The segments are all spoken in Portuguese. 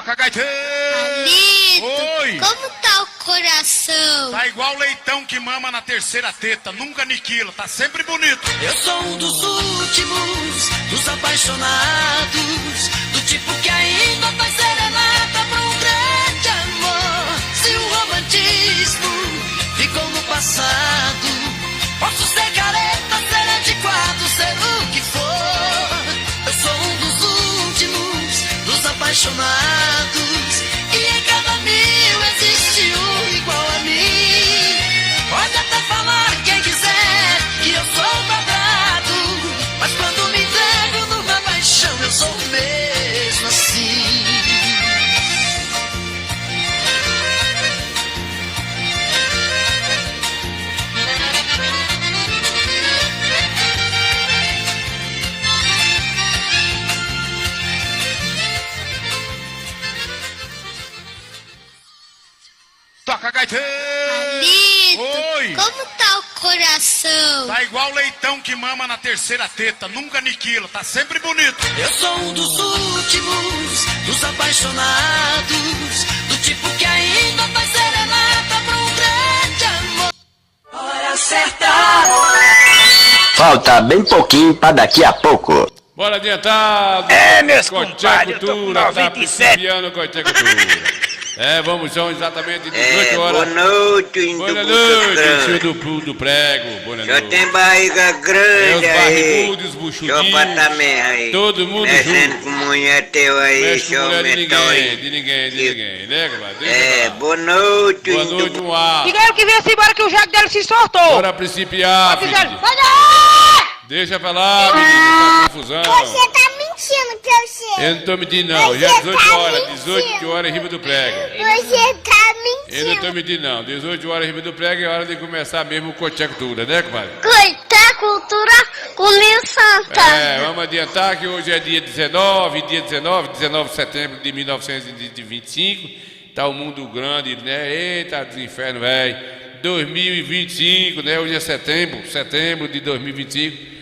Toca, gaiteiro! Alito, Oi! como tá o coração? Tá igual leitão que mama na terceira teta, nunca aniquila, tá sempre bonito. Eu sou um dos últimos, dos apaixonados, do tipo que ainda faz serenata pra um grande amor. Se o romantismo ficou no passado, posso ser careta, ser antiquado, ser o que for. Eu sou um dos últimos, dos apaixonados, e em cada mil existe um igual a mim. Pode até falar quem quiser que eu sou quadrado, mas quando me entrego numa paixão eu sou mesmo assim. Toca, gaiteiro! Alito, Oi! como tá o coração? Tá igual leitão que mama na terceira teta, nunca aniquila, tá sempre bonito. Eu sou um dos últimos, dos apaixonados, do tipo que ainda faz serenata pra um grande amor. Hora certa! Falta bem pouquinho pra daqui a pouco. Bora adiantado. Meus compadres, eu tô com 97. São exatamente 18 horas. Boa noite, Boa noite, tio do prego. Boa Já noite. tem barriga grande É, os aí. barrigudos, buchudinhos. Chopa também aí. Todo mundo mexendo junto. com mulher teu aí, Mexe com show mulher de metal ninguém, aí. de ninguém, né, compadre? Deixa É, pra lá. boa noite. Boa noite, um ar. Diga ele que vem-se embora que o jaco dele se soltou. Bora principiar, Sai filho. daí! Deixa pra lá, menino, tá confusão. Você tá mentindo pra você. Eu não tô mentindo, não. Já é 18 horas, 18 horas em riba do prego. Você tá Eu não tô mentindo. mentindo, não. 18 horas em riba do prego é hora de começar mesmo o Coteco Cultura, né, compadre? Coitar cultura começando. Vamos adiantar que hoje é dia 19 de setembro de 1925. Tá o mundo grande, né? Eita, dos infernos, velho. 2025, né? Hoje é setembro de 2025.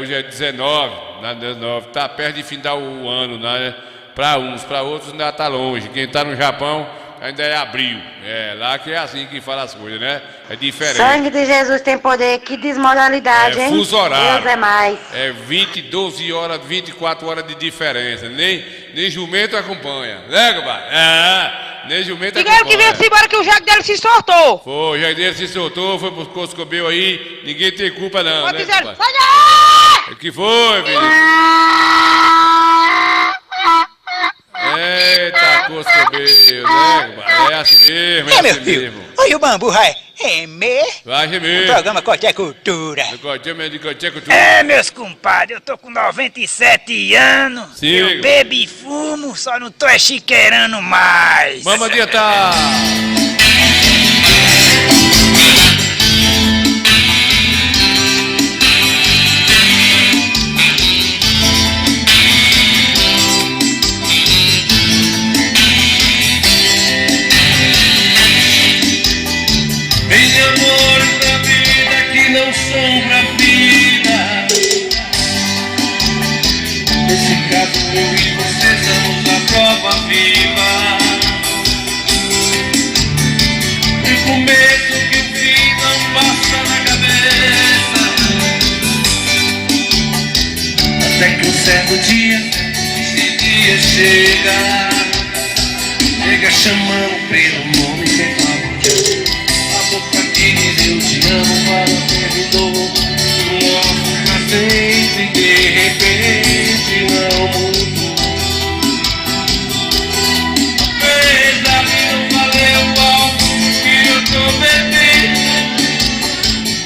Hoje é 19, né? 19. Tá perto de findar o ano, né? Para uns, para outros ainda tá longe. Quem tá no Japão ainda é abril. Lá que é assim que fala as coisas, né? É diferente. Sangue de Jesus tem poder, que desmoralidade, hein? Fuso horário. Deus é mais. 12 horas, 24 horas de diferença. Nem jumento acompanha, né, compadre? Nem jumento Diga ele que acompanha. vem-se embora que o jaco dele se soltou. Foi, o Jair se soltou, foi pro Coscobel aí, ninguém tem culpa não, Pode né, dizer, compadre? sai daí! O que foi, filho? Eita, Coscobel, né, compadre? É assim mesmo, meu assim filho. mesmo. Oi, o bambu, vai. Vai O mesmo. programa Corte é Cultura. No Coteco de Coteco tudo. Meus compadres, eu tô com 97 anos. Sim. Eu bebo e fumo, só não tô chiqueirando mais. Vamos adiantar. Tem amores da vida que não são pra vida. Nesse caso eu e você somos a prova viva. Fico medo que o fim não passa na cabeça. Até que um certo dia, esse dia chega. Chega chamando pelo nome sem falar. A boca que diz eu te amo para terminou. Logo pra sempre, de repente não mudou. Apesar que não valeu o álcool que eu tô bebendo,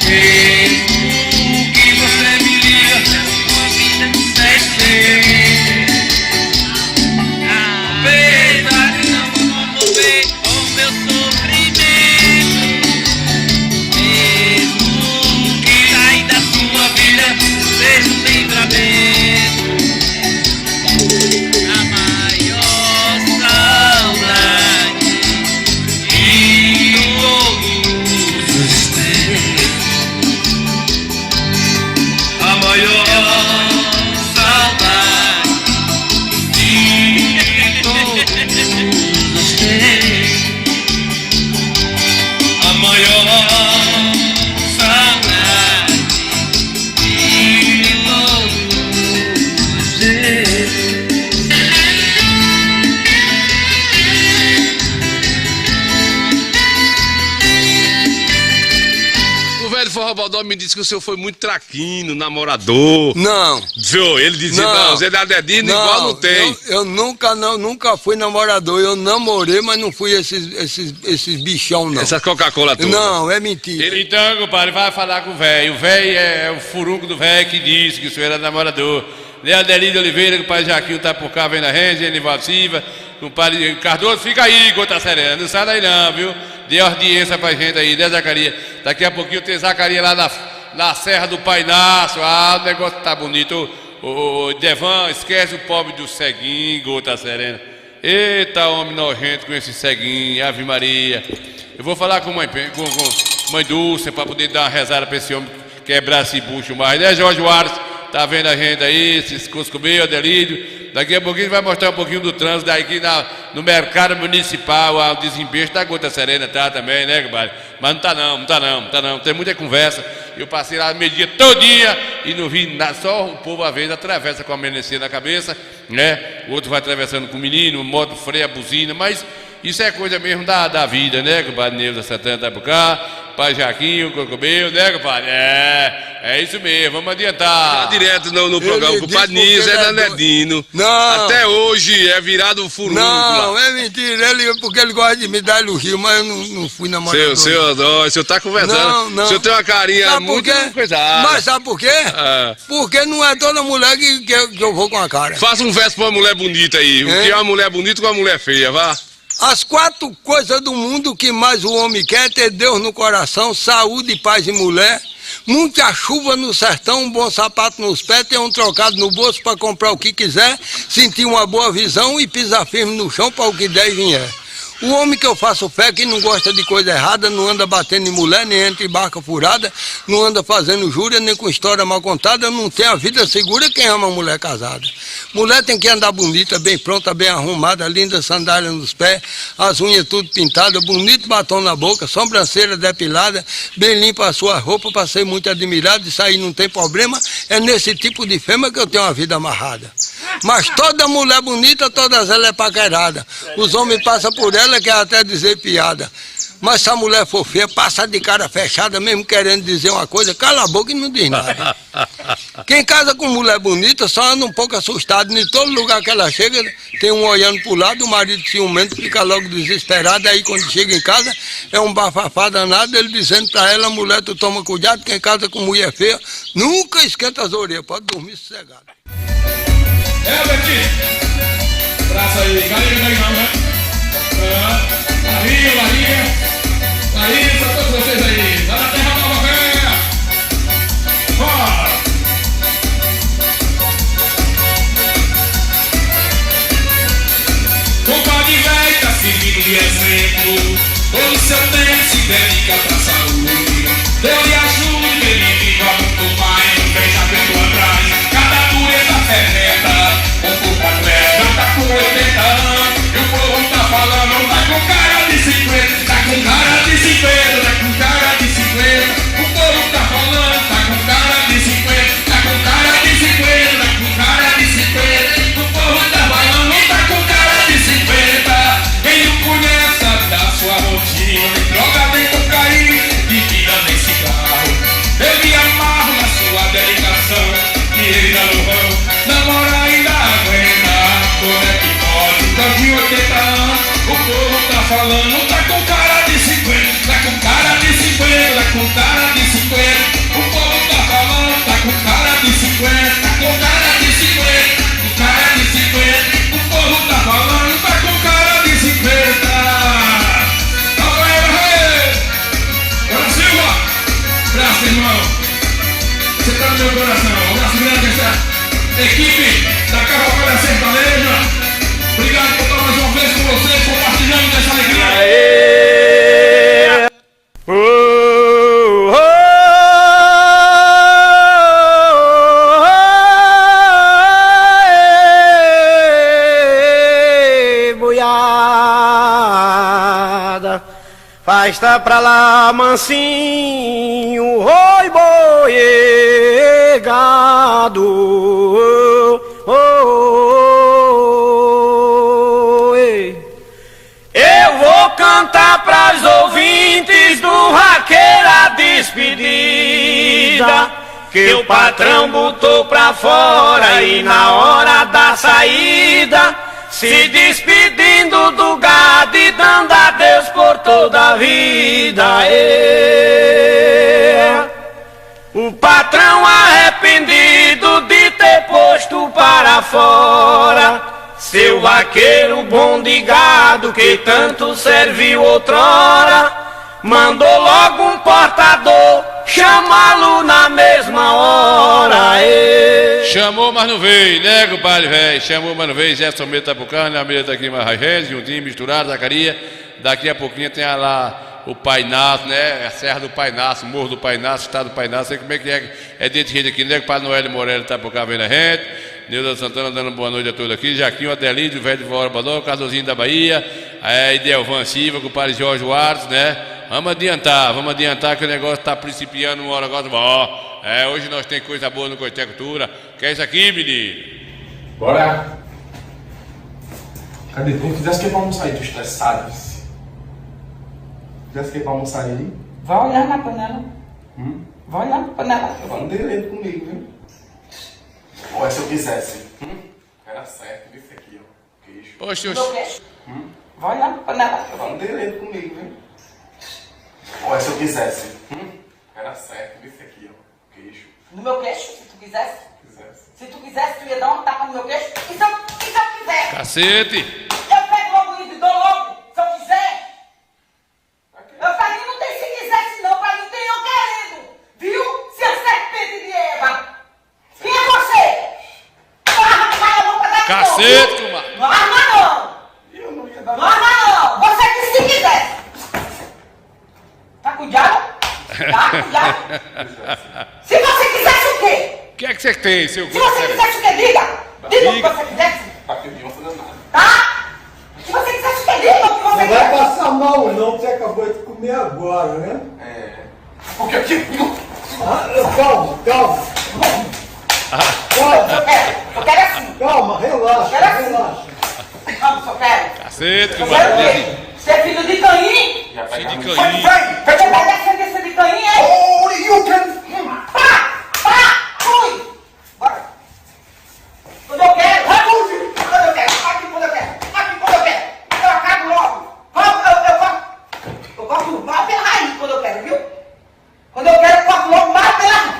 mesmo que você me liga, sua vida me segue. Apesar de não comover o meu sofrimento, mesmo que saia da sua vida, seja um livramento. pessoal me disse que o senhor foi muito traquino, namorador. Não. Viu? Ele dizia, não, Zé Dadedino igual não tem. Eu nunca fui namorador. Eu namorei, mas não fui esses bichão, não. Essa Coca-Cola toda. Não, é mentira. Então, compadre, vai falar com o velho. O velho é o furunco do velho que disse que o senhor era namorador. Leandro de Oliveira, que o pai Jaquinho tá por cá, vem na rede, Enivaldo Silva. O padre Cardoso, fica aí, Gota Serena. Não sai daí não, viu? Dê audiência pra gente aí, né, Zacarias? Daqui a pouquinho tem Zacarias lá na Serra do Pai Inácio. Ah, o negócio tá bonito. Ô, Devan, esquece o pobre do ceguinho, Gota Serena. Eita, homem nojento com esse ceguinho, Ave Maria. Eu vou falar com mãe Dulce pra poder dar uma rezada pra esse homem quebrar esse bucho mais, né, Jorge Wallace? Tá vendo a gente aí, esses cuscubeiros, Adelídio. Daqui a pouquinho a gente vai mostrar um pouquinho do trânsito aqui no mercado municipal, o desempenho da Gota Serena, tá também, né, compadre? Mas não tá não. Tem muita conversa. Eu passei lá meio-dia todinha e não vi nada, só um povo às vezes atravessa com a melancia na cabeça, né? O outro vai atravessando com o menino, moto, freia, buzina, mas isso é coisa mesmo da vida, né, compadre? Neuza Santana tá por cá, pai Jaquinho, Cocobeu, né, compadre? É isso mesmo, vamos adiantar. Tá direto no programa, o compadre Nils é Danedino. Não. Até hoje é virado furunco. Não, é mentira. Porque ele gosta de me dar elogio, mas eu não fui namorador. O senhor tá conversando. Não. O senhor tem uma carinha sabe muito coisada. Mas sabe por quê? Porque não é toda mulher que eu vou com a cara. Faça um verso pra uma mulher bonita aí. O que é uma mulher bonita com uma mulher feia, vá. As 4 coisas do mundo que mais o homem quer é ter Deus no coração, saúde, paz e mulher, muita chuva no sertão, um bom sapato nos pés, ter um trocado no bolso para comprar o que quiser, sentir uma boa visão e pisar firme no chão para o que der e vier. O homem que eu faço fé, que não gosta de coisa errada, não anda batendo em mulher, nem entra em barca furada, não anda fazendo júria, nem com história mal contada, não tem a vida segura quem ama mulher casada. Mulher tem que andar bonita, bem pronta, bem arrumada, linda sandália nos pés, as unhas tudo pintadas, bonito batom na boca, sobrancelha depilada, bem limpa a sua roupa para ser muito admirada, isso aí não tem problema, é nesse tipo de fêmea que eu tenho uma vida amarrada. Mas toda mulher bonita, todas elas é paquerada. Os homens passam por ela, quer até dizer piada. Mas se a mulher for feia, passa de cara fechada, mesmo querendo dizer uma coisa, cala a boca e não diz nada. Quem casa com mulher bonita só anda um pouco assustado. Em todo lugar que ela chega, tem um olhando pro lado, o marido ciumento fica logo desesperado. Aí quando chega em casa, é um bafafá danado, ele dizendo pra ela, mulher, tu toma cuidado, quem casa com mulher feia, nunca esquenta as orelhas, pode dormir sossegado. Betinho, traça aí, carinha aí não, né? Larissa, todos vocês aí, lá na terra nova velha. Bora! Compadre velho tá servindo de exemplo, todo seu tempo se dedica pra saúde. Deus lhe ajude, ele viva muito mais, não veja vento atrás. Cada dureza fermenta, o corpo atleta tá com 80 anos, e o povo tá falando, tá com cara de 50, tá com cara de 50, tá com cara de 50. O povo tá falando, tá com cara de 50, tá com cara de 50, tá com cara de 50. O povo tá falando, tá com cara de 50. Quem não conhece sabe da sua rotina, nem droga, nem cocaína, bebida, nem cigarro. Eu me amarro na sua dedicação, que ele dá no ramo, namora ainda aguenta. Como é que pode? Tá de 80 anos, o povo tá falando, tá com cara de 50, tá com cara de 50, tá com cara de 50. O povo tá falando, tá com cara de 50, tá com cara de 50, com cara de 50. O povo tá falando, tá com cara de 50. Dona Silva, abraço, irmão. Você tá no meu coração. Um abraço grande essa equipe da Cavalcada Sertaneja. Obrigado por estar mais uma vez com vocês, compartilhando dessa alegria. Boiada, fasta pra lá, mansinho, oi, boi, gado, eu vou cantar. cantar pras ouvintes do Vaqueiro a despedida, que o patrão botou pra fora e na hora da saída, se despedindo do gado e dando adeus por toda a vida. O patrão arrependido de ter posto para fora seu vaqueiro bom de gado que tanto serviu outrora, mandou logo um portador chamá-lo na mesma hora. Chamou, mas não veio, né, compadre, velho? Chamou, mas não veio. Gerson Medo tá pro carro, a Medo tá aqui mais gente, juntinho, misturado, Zacaria. Daqui a pouquinho tem lá o Pai Nasso, né? A Serra do Pai Nasso, Morro do Pai Nasso, Estado do Pai Nasso. Sei como é que é desse jeito aqui, né? O Padre Noel Morelli tá pro carro vendo a gente. Neuza Santana dando boa noite a todos aqui. Jaquinho Adelídio, velho de Vora Badó, Cardozinho da Bahia. Idelvan Silva, com o Padre Jorge Wares, né? Vamos adiantar que o negócio tá principiando uma hora agora. Ó, hoje nós tem coisa boa no Coité Cultura. Que é isso aqui, menino? Bora! Cadê? Tu não fizesse o que pra almoçar aí, tu estressado? Fizesse o que pra almoçar aí? Vai olhar na panela. Vai olhar na panela. Eu não dei comigo, viu? Olha, se eu quisesse. Era certo, isso aqui, ó. Queijo. Oxe. Vai olhar na panela. Eu não dei comigo, viu? Olha, se eu quisesse. Era certo, isso aqui, ó. Queijo. No meu queixo, se tu quisesse? Se tu quisesse, tu ia dar um tapa no meu queixo? E se eu quiser? Cacete! Eu pego logo e dou logo, se eu quiser. Eu pra mim não tem se quisesse não, pra mim tem eu querendo. Viu? Se a serpente de Eva. Quem é você? Não arma a boca daqui. Cacete, mano! Não arma não! Eu não ia dar. Não arma não! Você disse se quisesse. Tá com diabo? Tá com diabo? Se você quisesse o quê? O que é que você tem, seu Se você quisesse o quê? Diga! Diga o que você quisesse! Aqui não vai fazer nada. Tá? Se você quisesse o quê? Diga o que você Não vai quisesse! passar mal não, você acabou de comer agora, né? Porque aqui. Calma. Eu quero assim! Calma, relaxa. Vamos, eu quero! Cacete, Eu quero o quê? Você é filho de Caim? Filho de Você Caim. vai descendência de Caim, é? Oh, you can. Pá! Fui! Bora! Quando eu quero! Quando eu quero! Aqui quando eu quero! Eu acabo logo! Eu corto mais pela raiz quando eu quero, viu? Quando eu quero, eu corto logo mais pela raiz!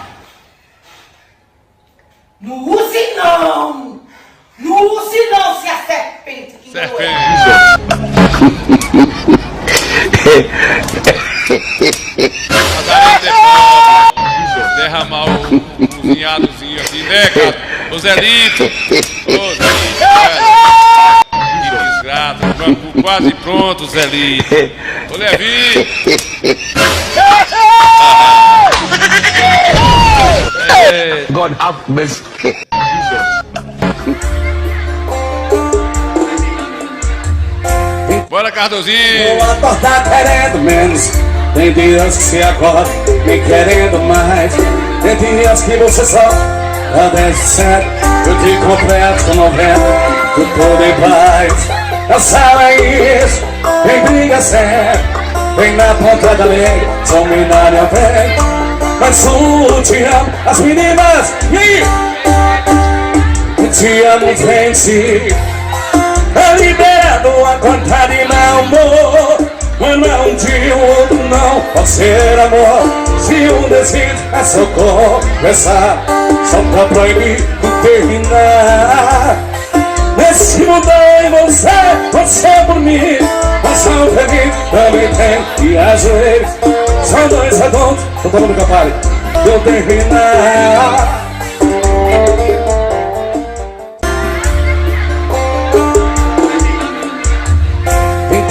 Não use não! Não use não, se a serpente que Derramar o cozinhadozinho assim, né, cara? Ô Zelito! Que desgraça! Quase pronto, Zelito! Ô Levi! God have mercy. Bora, Cardozinho! Vou acordar querendo menos. Tem dias que se acorda me querendo mais. Tem dias que você só dá 10%. Eu te completo com 90%. Tu todo em paz. Eu sei isso. Quem briga sempre vem na ponta da lei. São milhares vem. Mas só te amo. As meninas te amo, gente. Liberando a conta de mau humor. Quando é um dia o outro não pode ser amor. Se um desejo é só conversar, só pra proibir de terminar. Nesse mundo em você por mim. Mas são feliz, também tem que às são dois redondos, tô falando capaz de eu terminar.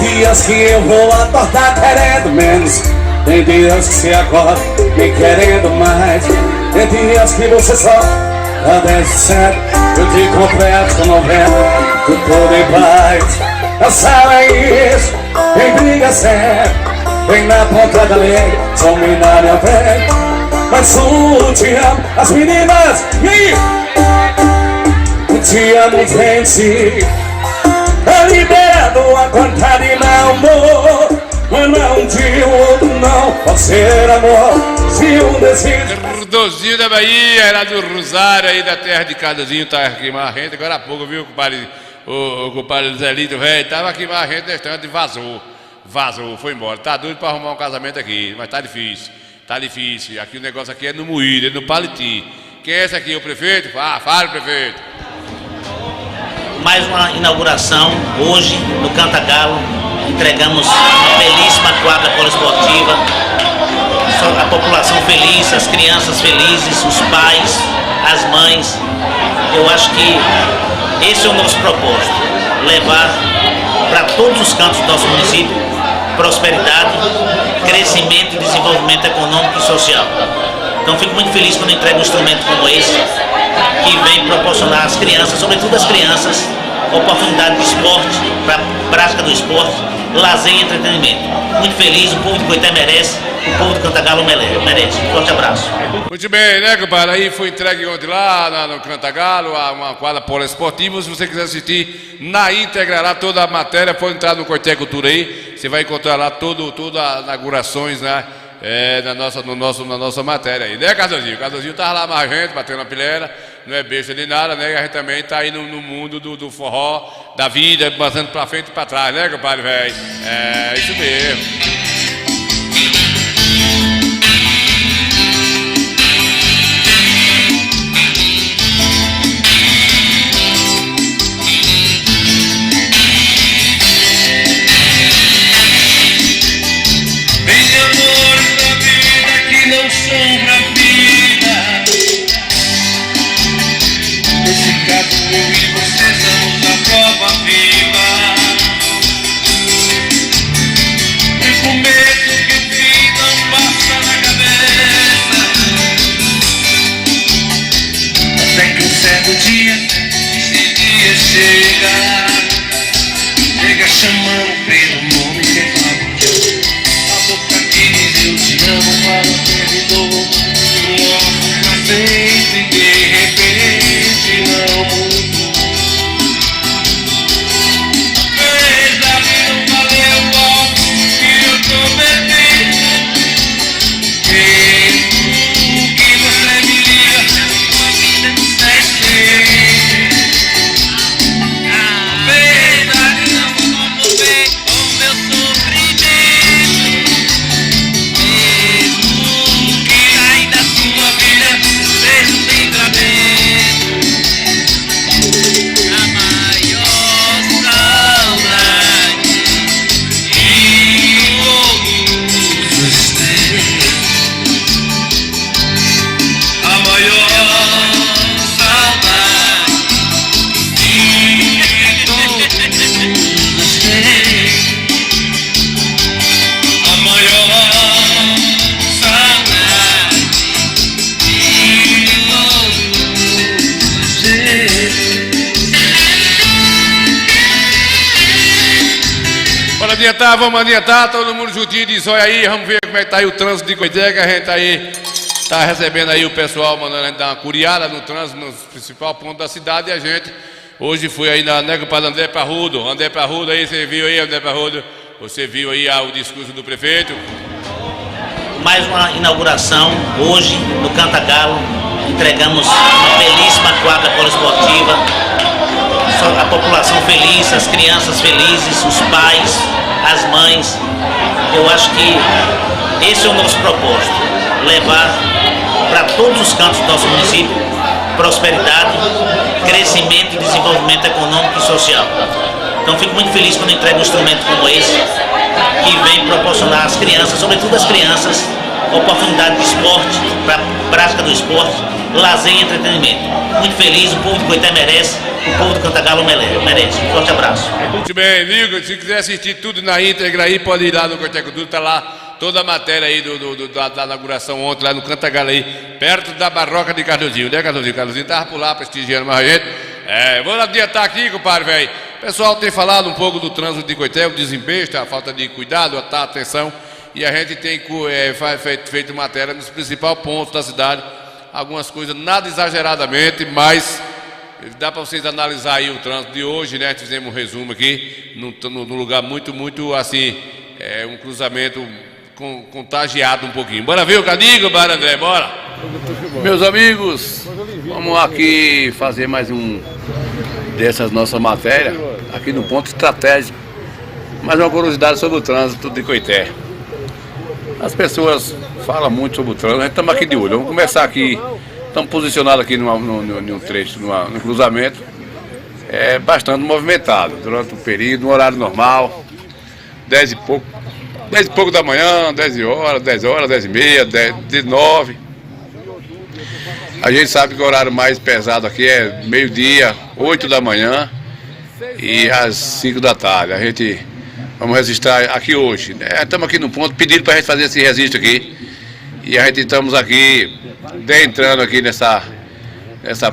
Dias que eu vou acordar querendo menos. Tem dias que se acorda me querendo mais. Tem dias que você só dá 10%. Eu te completo com 90%. Tu todo em paz. Eu sei isso. Quem briga sempre vem na ponta da lei. São milhares vem. Mas só te amo. As meninas te amo, gente. Liberando a conta de mau humor. mas não é um dia o outro não. Pode ser amor, se um decide. Cardozinho da Bahia, era do Rosário aí da terra de Cardozinho, tá aqui marrento. Agora há pouco, viu, compadre, o compadre Zelito, velho, tava aqui marrento distante e vazou. Vazou, foi embora. Tá doido pra arrumar um casamento aqui, mas tá difícil. Tá difícil. Aqui o negócio aqui é no moído, é no paliti. Quem é esse aqui, o prefeito? Ah, fale, prefeito. Mais uma inauguração hoje no Cantagalo. Entregamos uma belíssima quadra poliesportiva. A população feliz, as crianças felizes, os pais, as mães. Eu acho que esse é o nosso propósito. Levar para todos os cantos do nosso município prosperidade, crescimento e desenvolvimento econômico e social. Então fico muito feliz quando entrego um instrumento como esse, que vem proporcionar às crianças, sobretudo às crianças, oportunidade de esporte, para a prática do esporte, lazer e entretenimento. Muito feliz, o povo de Coité merece, o povo de Cantagalo merece. Um forte abraço. Muito bem, né, compadre? Aí foi entregue ontem lá no Cantagalo, uma quadra poliesportiva. Se você quiser assistir na íntegra lá, toda a matéria, pode entrar no Coité Cultura aí. Você vai encontrar lá todas as inaugurações, né? Na nossa matéria aí, né, Cardozinho? O Cardozinho tava lá marrento, batendo na pilera, não é besta de nada, né? E a gente também tá aí no mundo do forró, da vida, passando pra frente e pra trás, né, compadre, velho? É isso mesmo. Não sombra a vida. Nesse caso eu e você somos a prova viva. E com medo que o fim não passa na cabeça. Até que um certo dia, esse dia chega. Chega chamando pelo nome que é a boca que diz eu te amo para sempre, de repente não mudou. Apesar de não valer o golpe que eu prometi, mesmo que você me liga, sua vida sempre. Apesar de não comover o meu sofrimento, mesmo que ainda sua vida seja um livramento, a maior saudade que todos têm, a maior saudade que todos têm, a maior saudade que todos têm. Bora adiantar, vamos adiantar, todo mundo juntinho de zóio aí, vamos ver como é que tá aí o trânsito de Coité, que a gente aí tá recebendo aí o pessoal, mandando a gente dar uma curiada no trânsito, no principal ponto da cidade, e a gente hoje foi aí na nega para André Parrudo aí, você viu aí, André Parrudo, você viu aí o discurso do prefeito? Mais uma inauguração hoje no Cantagalo. Entregamos uma belíssima quadra poliesportiva. A população feliz, as crianças felizes, os pais, as mães. Eu acho que esse é o nosso propósito. Levar para todos os cantos do nosso município prosperidade, crescimento e desenvolvimento econômico e social. Então fico muito feliz quando entrego um instrumento como esse, que vem proporcionar às crianças, sobretudo às crianças, oportunidade de esporte, para a prática do esporte, lazer e entretenimento. Muito feliz, o povo de Coité merece, o povo de Cantagalo merece. Um forte abraço. Muito bem, Nico, se quiser assistir tudo na íntegra aí, pode ir lá no Coité Cultura, tá lá toda a matéria aí da inauguração ontem, lá no Cantagalo aí, perto da Barroca de Cardozinho, né, Cardozinho? Cardozinho tava por lá prestigiando mais a gente. Vou adiantar aqui, compadre, velho. O pessoal tem falado um pouco do trânsito de Coité, o desempenho, a falta de cuidado, a atenção, e a gente tem feito matéria nos principais pontos da cidade, algumas coisas nada exageradamente, mas dá para vocês analisar aí o trânsito de hoje, né? Fizemos um resumo aqui, num lugar muito assim, é um cruzamento contagiado um pouquinho. Bora ver o Cadigo, bora André, bora! Meus amigos, vamos aqui fazer mais dessas nossas matérias, aqui no ponto estratégico. Mais uma curiosidade sobre o trânsito de Coité. As pessoas falam muito sobre o trânsito, nós estamos aqui de olho. Vamos começar aqui, estamos posicionados aqui num trecho, no cruzamento. É bastante movimentado durante o período, no horário normal, 10 e pouco da manhã, 10 horas, 10 e meia, 19. A gente sabe que o horário mais pesado aqui é meio-dia, 8 da manhã e às 5 da tarde. A gente vamos registrar aqui hoje, né? Estamos aqui no ponto, pedindo para a gente fazer esse registro aqui. E a gente estamos aqui, entrando aqui nessa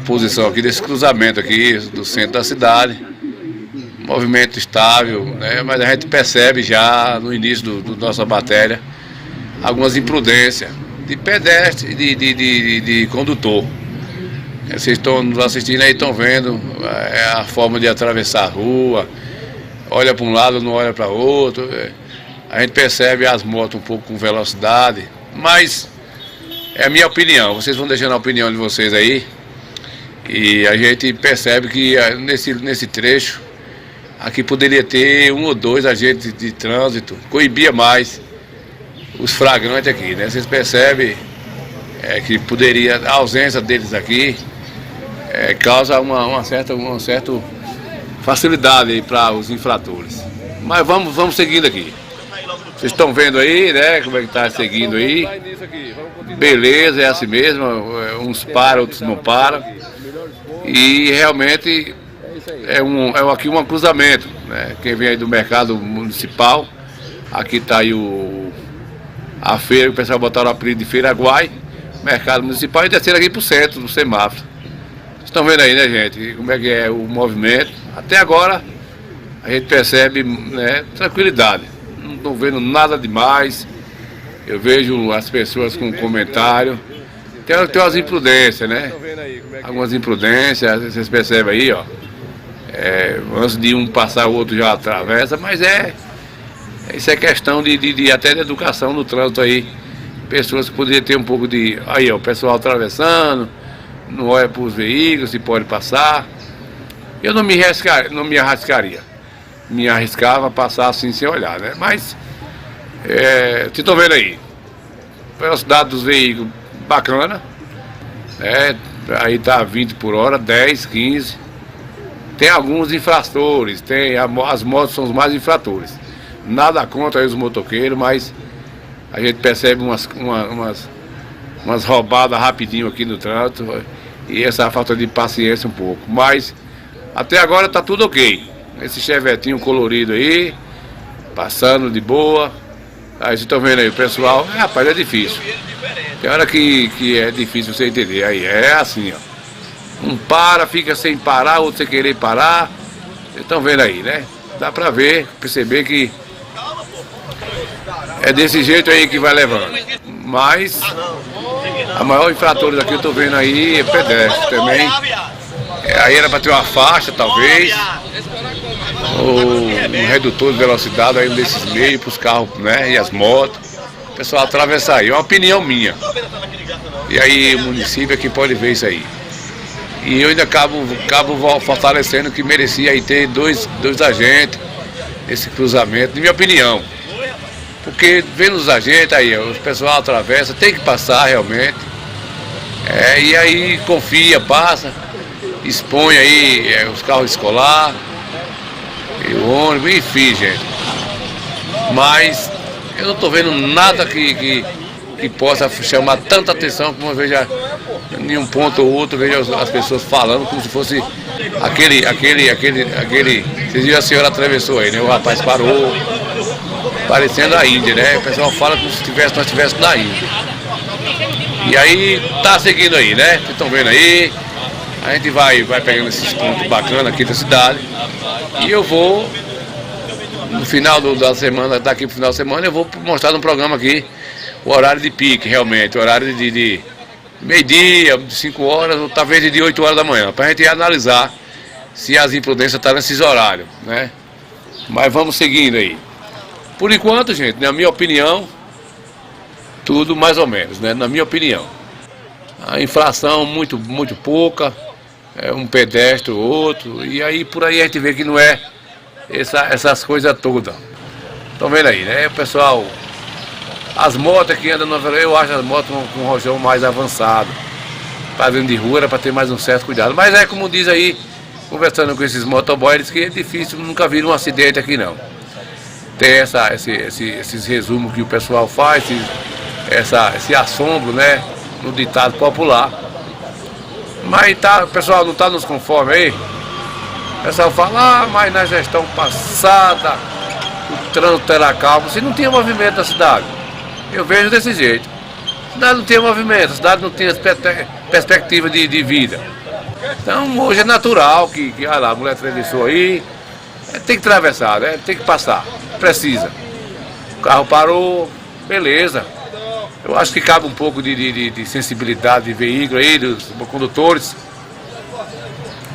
posição aqui, desse cruzamento aqui do centro da cidade. Movimento estável, né? Mas a gente percebe já no início da nossa matéria algumas imprudências de pedestre e de condutor. Vocês estão nos assistindo aí, estão vendo a forma de atravessar a rua, olha para um lado, não olha para o outro. A gente percebe as motos um pouco com velocidade, mas é a minha opinião, vocês vão deixando a opinião de vocês aí, e a gente percebe que nesse trecho aqui poderia ter 1 ou 2 agentes de trânsito, coibia mais os flagrantes aqui, né? Vocês percebem que poderia, a ausência deles aqui causa uma certa facilidade para os infratores. Mas vamos seguindo aqui. Vocês estão vendo aí, né, como é que está seguindo aí. Beleza, é assim mesmo, uns param, outros não param. E realmente aqui um cruzamento, né? Quem vem aí do mercado municipal, aqui está aí a feira, o pessoal botaram o apelido de Feira Guai, mercado municipal, e desceram aqui para o centro, do semáforo. Vocês estão vendo aí, né, gente, como é que é o movimento. Até agora a gente percebe, né, tranquilidade, não estou vendo nada demais. Eu vejo as pessoas com comentário. Tem umas imprudências, né? Algumas imprudências, vocês percebem aí, ó. Antes de um passar, o outro já atravessa, mas isso é questão até de educação no trânsito aí. Pessoas que poderiam ter um pouco de... Aí, ó, o pessoal atravessando, não olha para os veículos, se pode passar. Eu não me arriscaria. Me arriscava a passar assim sem olhar, né? Mas, vocês estão vendo aí, velocidade dos veículos bacana, né? Aí tá 20 por hora, 10, 15. Tem alguns infratores, as motos são os mais infratores. Nada contra aí os motoqueiros, mas a gente percebe umas roubadas rapidinho aqui no trânsito e essa falta de paciência um pouco. Mas até agora tá tudo ok. Esse chevetinho colorido aí, passando de boa. Aí vocês estão vendo aí o pessoal, rapaz, é difícil. Tem hora que é difícil você entender. Aí é assim, ó. Um para, fica sem parar, outro sem querer parar. Vocês estão vendo aí, né? Dá pra ver, perceber que é desse jeito aí que vai levando. Mas a maior infratora aqui eu tô vendo aí é pedestre também. Aí era pra ter uma faixa, talvez. Ou um redutor de velocidade aí desses meios para os carros, né? E as motos. O pessoal atravessar aí. É uma opinião minha. E aí o município é que pode ver isso aí. E eu ainda acabo fortalecendo que merecia aí ter dois agentes nesse cruzamento, na minha opinião. Porque vendo os agentes aí, o pessoal atravessa, tem que passar realmente. E aí confia, passa, expõe aí os carros escolares, e o ônibus, enfim, gente. Mas eu não estou vendo nada que possa chamar tanta atenção como eu vejo em um ponto ou outro, vejo as pessoas falando como se fosse aquele. Vocês viram, a senhora atravessou aí, né? O rapaz parou, parecendo a Índia, né? O pessoal fala como se nós estivéssemos na Índia. E aí tá seguindo aí, né? Vocês estão vendo aí. A gente vai pegando esses pontos bacanas aqui da cidade. E eu vou, no final da semana, daqui pro final da semana, eu vou mostrar no programa aqui o horário de pique, realmente. O horário de meio-dia, de 5 horas, ou talvez de 8 horas da manhã. Pra gente analisar se as imprudências estão nesses horários, né? Mas vamos seguindo aí. Por enquanto, gente, na minha opinião, tudo mais ou menos, né? Na minha opinião. A inflação muito pouca, um pedestre ou outro, e aí por aí a gente vê que não é essas coisas todas. Estão vendo aí, né? O pessoal, as motos que andam na Vila, eu acho as motos com um rojão mais avançado. Fazendo de rua era para ter mais um certo cuidado. Mas é como diz aí, conversando com esses motoboys, que é difícil, nunca viram um acidente aqui não. Tem esses resumos que o pessoal faz, esse assombro, né, no ditado popular. Mas o pessoal não está nos conforme aí. O pessoal fala, mas na gestão passada o trânsito era calmo. Se não tinha movimento na cidade, eu vejo desse jeito. A cidade não tinha movimento, a cidade não tinha perspectiva de vida. Então hoje é natural que olha lá, a mulher atravessou aí, tem que atravessar, né? Tem que passar, precisa. O carro parou, beleza. Eu acho que cabe um pouco de sensibilidade de veículo aí, dos condutores.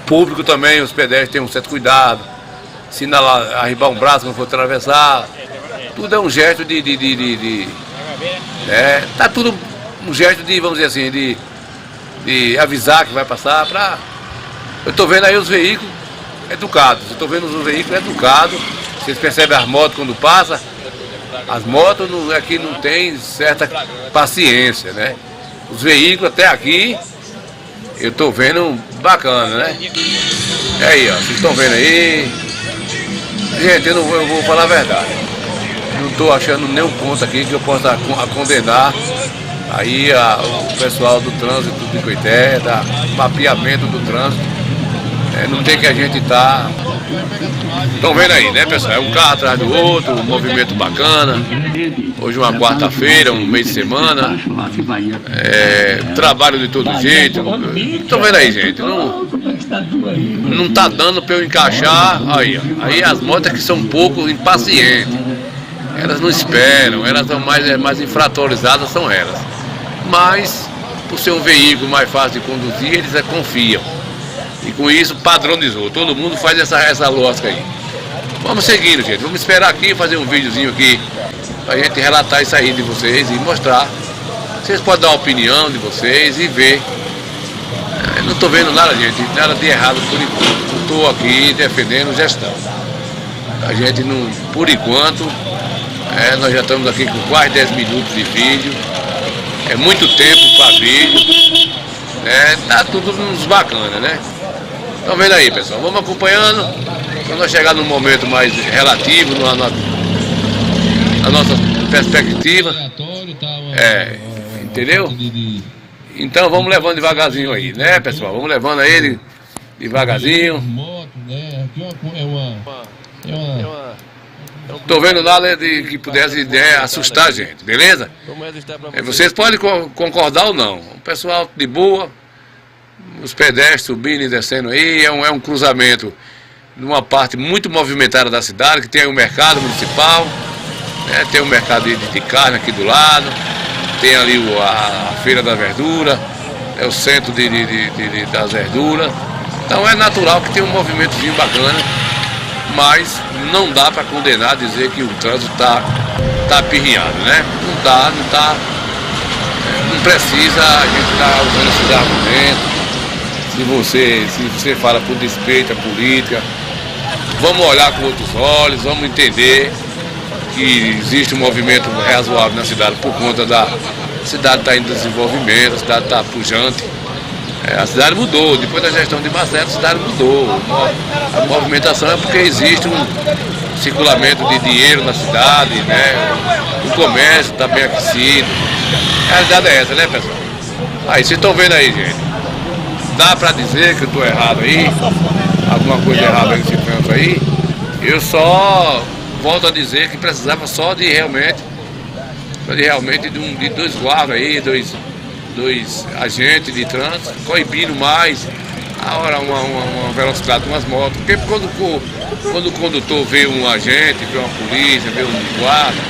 Público também, os pedestres têm um certo cuidado. Sinalar, arribar um braço quando for atravessar. Tudo é um gesto tá tudo um gesto de, vamos dizer assim, de avisar que vai passar para... Eu estou vendo aí os veículos educados, eu estou vendo os veículos educados. Vocês percebem as motos quando passam? As motos aqui não tem certa paciência, né? Os veículos até aqui, eu estou vendo bacana, né? E aí, ó, vocês estão vendo aí? Gente, eu vou falar a verdade. Não estou achando nenhum ponto aqui que eu possa condenar aí o pessoal do trânsito de Coité, mapeamento do trânsito. Não tem que a gente tá... Estão vendo aí, né, pessoal? É um carro atrás do outro, um movimento bacana. Hoje uma quarta-feira, um mês de semana. Trabalho de todo jeito. Estão vendo aí, gente? Não tá dando para eu encaixar. Aí as motos que são um pouco impacientes. Elas não esperam, elas são mais infratorizadas, são elas. Mas, por ser um veículo mais fácil de conduzir, eles confiam. E com isso padronizou, todo mundo faz essa lógica aí. Vamos seguindo, gente, vamos esperar aqui, fazer um videozinho aqui, pra gente relatar isso aí de vocês e mostrar. Vocês podem dar a opinião de vocês e ver. Eu não estou vendo nada, gente, nada de errado por enquanto. Não estou aqui defendendo gestão. A gente não, por enquanto, nós já estamos aqui com quase 10 minutos de vídeo. É muito tempo para vídeo. Tá tudo uns bacana, né? Estão vendo aí, pessoal? Vamos acompanhando. Quando nós chegar num momento mais relativo, na nossa perspectiva. Entendeu? Então vamos levando devagarzinho aí, né, pessoal? Vamos levando ele devagarzinho. Estou vendo nada que pudesse assustar a gente, beleza? Vocês podem concordar ou não. O pessoal de boa, os pedestres subindo e descendo aí, é um cruzamento numa parte muito movimentada da cidade, que tem o mercado municipal, tem o mercado de carne aqui do lado, tem ali a feira da verdura, é o centro das verduras. Então é natural que tenha um movimentozinho bacana. Mas não dá para condenar, dizer que o trânsito está apirriado, né? Não precisa a gente estar usando esses argumentos. Se você fala por despeito à política, vamos olhar com outros olhos, vamos entender que existe um movimento razoável na cidade por conta da cidade estar em desenvolvimento, a cidade está pujante. A cidade mudou, depois da gestão de Marcelo, a cidade mudou. A movimentação é porque existe um circulamento de dinheiro na cidade, né? O comércio está bem aquecido. A realidade é essa, né, pessoal? Aí, vocês estão vendo aí, gente. Dá para dizer que eu estou errado aí, alguma coisa errada nesse canto aí. Eu só volto a dizer que precisava só de realmente de dois guardas aí, dois agentes de trânsito, coibindo mais uma velocidade de umas motos. Porque quando o condutor vê um agente, vê uma polícia, vê um guarda,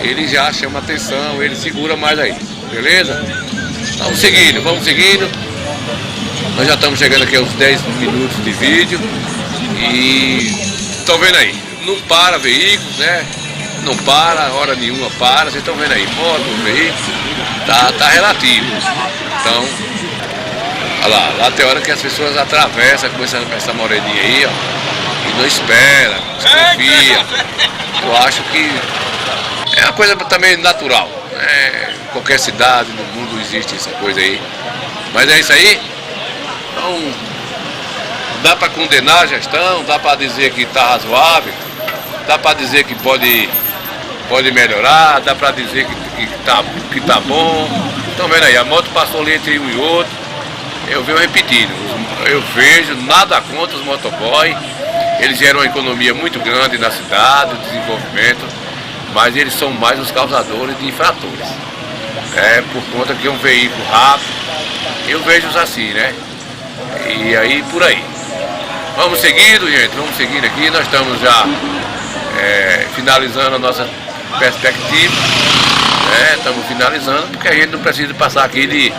ele já chama atenção, ele segura mais aí, beleza? Vamos seguindo. Nós já estamos chegando aqui aos 10 minutos de vídeo e estão vendo aí, não para veículos, né? não para, hora nenhuma para, vocês estão vendo aí, moto, veículo, tá relativo. Então, olha lá tem hora que as pessoas atravessam com essa moreninha aí, ó, e não espera, desconfia. Eu acho que é uma coisa também natural, né? Em qualquer cidade no mundo existe essa coisa aí. Mas é isso aí. Então, dá para condenar a gestão, dá para dizer que está razoável, dá para dizer que pode melhorar, dá para dizer que tá bom. Estão vendo aí, a moto passou ali entre um e outro. Eu venho repetindo, eu vejo nada contra os motoboys. Eles geram uma economia muito grande na cidade, o desenvolvimento, mas eles são mais os causadores de infratores. Por conta que é um veículo rápido, eu vejo assim, né? E aí por aí. Vamos seguindo, gente, vamos seguindo aqui. Nós estamos já finalizando a nossa perspectiva. Estamos finalizando, porque a gente não precisa passar aqui de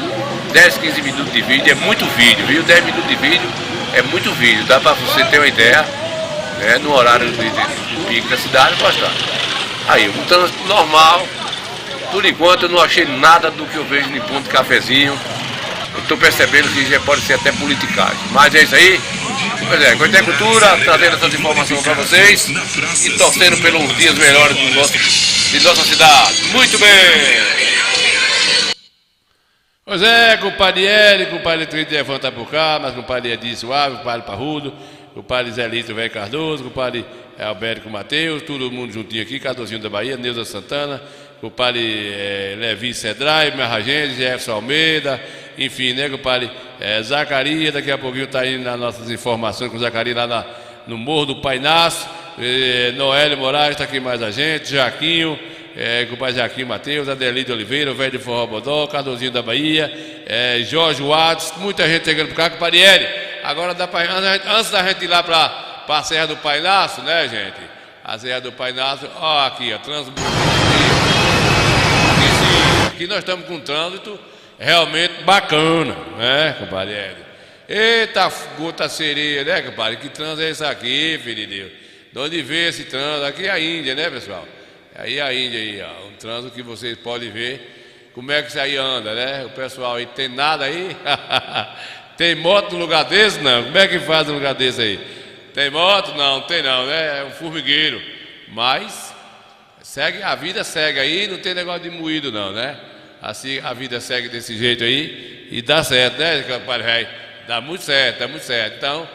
10, 15 minutos de vídeo, é muito vídeo, viu? 10 minutos de vídeo é muito vídeo, dá para você ter uma ideia, né? No horário do pico da cidade, bastante. Aí, um trânsito normal, por enquanto eu não achei nada do que eu vejo no ponto de cafezinho. Eu estou percebendo que já pode ser até politicagem, mas é isso aí. Pois é, Coité Cultura, trazendo essas informações para vocês e torcendo pelos dias melhores de nossa cidade. Muito bem! Pois é, compadre Hélio, compadre Tridefão tá por cá, mas compadre Edi Suave, compadre Parrudo, compadre Zé Lito Velho Cardoso, compadre Alberto Mateus, todo mundo juntinho aqui, Cardozinho da Bahia, Neuza Santana, compadre Levi Cedrai, Merragente, Jefferson Almeida, enfim, né, compadre Zacarias, daqui a pouquinho tá indo nas nossas informações com o Zacarias lá no Morro do Painaço, Noélio Moraes tá aqui mais a gente, Jaquinho, compadre Jaquinho Mateus, Adelide Oliveira, o velho de Forró Bodó, Cardozinho da Bahia, Jorge Watts, muita gente chegando por cá, compadre Hélio. Agora dá pra, antes da gente ir lá para a Serra do Painaço, né, gente? A Serra do Painaço, ó, aqui, ó, trânsito. Aqui nós estamos com um trânsito realmente bacana, né, compadre Hélio? Eita, gota sereia, né, compadre? Que trânsito é esse aqui, filho de Deus? De onde vê esse trânsito? Aqui é a Índia, né, pessoal? Aí a Índia aí, ó, um trânsito que vocês podem ver como é que isso aí anda, né? O pessoal aí tem nada aí? Tem moto no lugar desse? Não. Como é que faz no lugar desse aí? Tem moto? Não, tem não, né? É um formigueiro. Mas segue, a vida segue aí, não tem negócio de moído não, né? Assim a vida segue desse jeito aí e dá certo, né, compadre velho? Dá muito certo, dá muito certo. Então,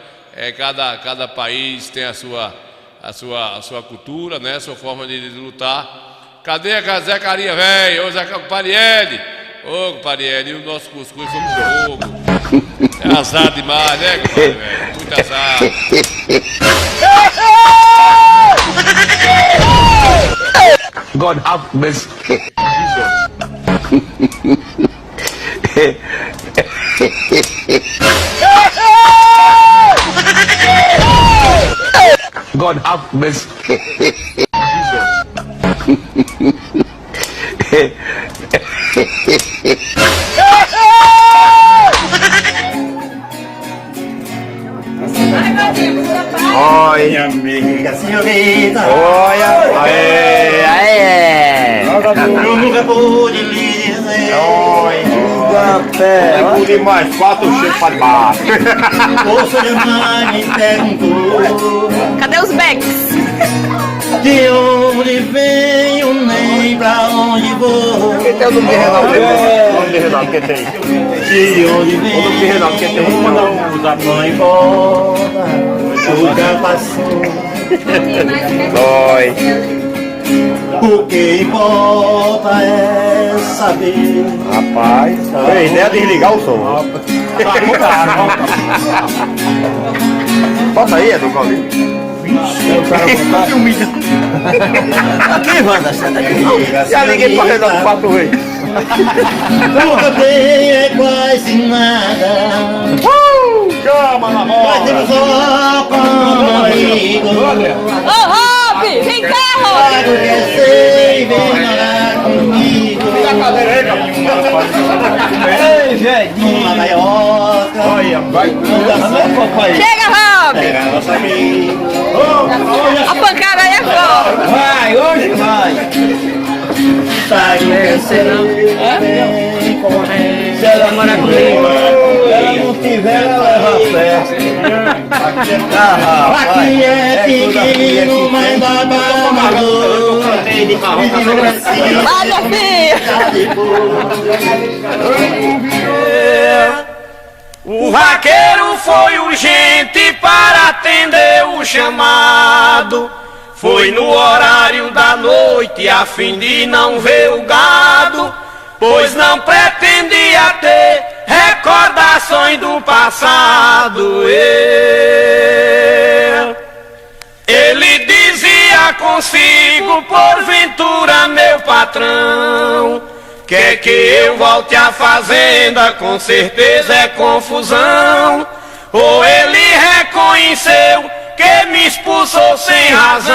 cada país tem a sua cultura, né? A sua forma de lutar. Cadê a Zacarias, velho? Ô, compadre Hélio. Ô, compadre Hélio, e o nosso cuscuz foi com fogo. É azar demais, né, compadre velho? Muito azar. God have mercy. God have mercy. Olha, amiga, senhorita. Olha, aê. Eu nunca pude lhe dizer. Olha, pude mais 4 cheios para baixo. O senhor mãe me perguntou. Cadê os becks? De onde venho, nem pra onde vou. Quem tem o nome de Renato? O nome de Renato, quem tem? De onde venho, o nome de Renato, quem tem? Não dá pra ir embora, o já passou. Dói. O que importa é saber. Rapaz, tem ideia de desligar o som. Bota aí, Edu Paulinho. Que humilhante. Aqui, Wanda, senta aqui. Já liguei pra Renato 4 vezes. O que eu tenho é quase nada. Chama na bola. Mas temos só como amigo. Ô, Rob, vem cá, Rob. Vem morar comigo. Fica a cadeira aí, cara. Ei, gente. Uma gaioca. Olha, vai. Chega, Rob. Pega nossa amiga. A pancada aí é forte. Vai, hoje vai. tá crescendo. Se ela mora comigo, se ela não tiver, ela leva a festa. Aqui é pequeno, mas dá amador. Olha, O vaqueiro foi urgente para atender o chamado. Foi no horário da noite a fim de não ver o gado, pois não pretendia ter recordações do passado. Ele dizia consigo, porventura, meu patrão, quer que eu volte à fazenda, com certeza é confusão. Ou ele reconheceu que me expulsou sem razão.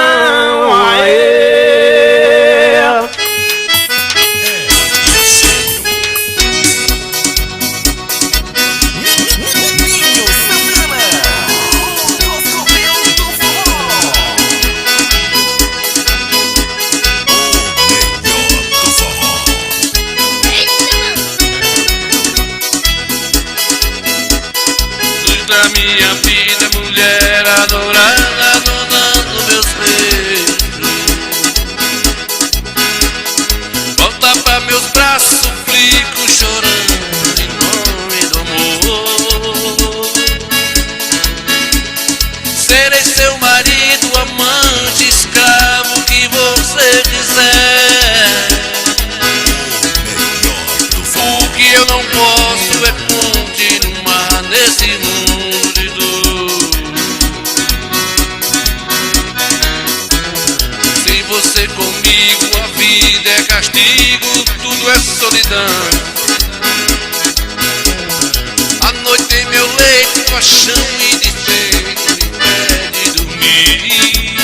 Da minha vida, mulher adorada, dona dos meus beijos, volta pra meus braços, suplico chorando em nome do amor. Serei seu marido, amante, escravo, que você quiser. O que eu não posso é continuar nesse mundo. Você comigo, a vida é castigo, tudo é solidão. A noite em meu leito, paixão e despeito me impede dormir.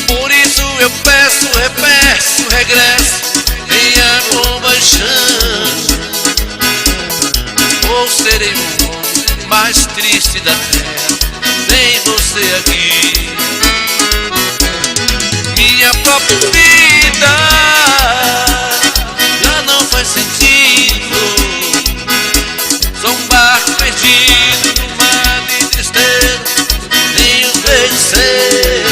Por isso eu peço, repeço, regresso, tenha compaixão. Ou serei o homem mais triste da terra, sem você aqui. Minha própria vida já não faz sentido. Sou um barco perdido no mar de tristeza, nem os beijos sei.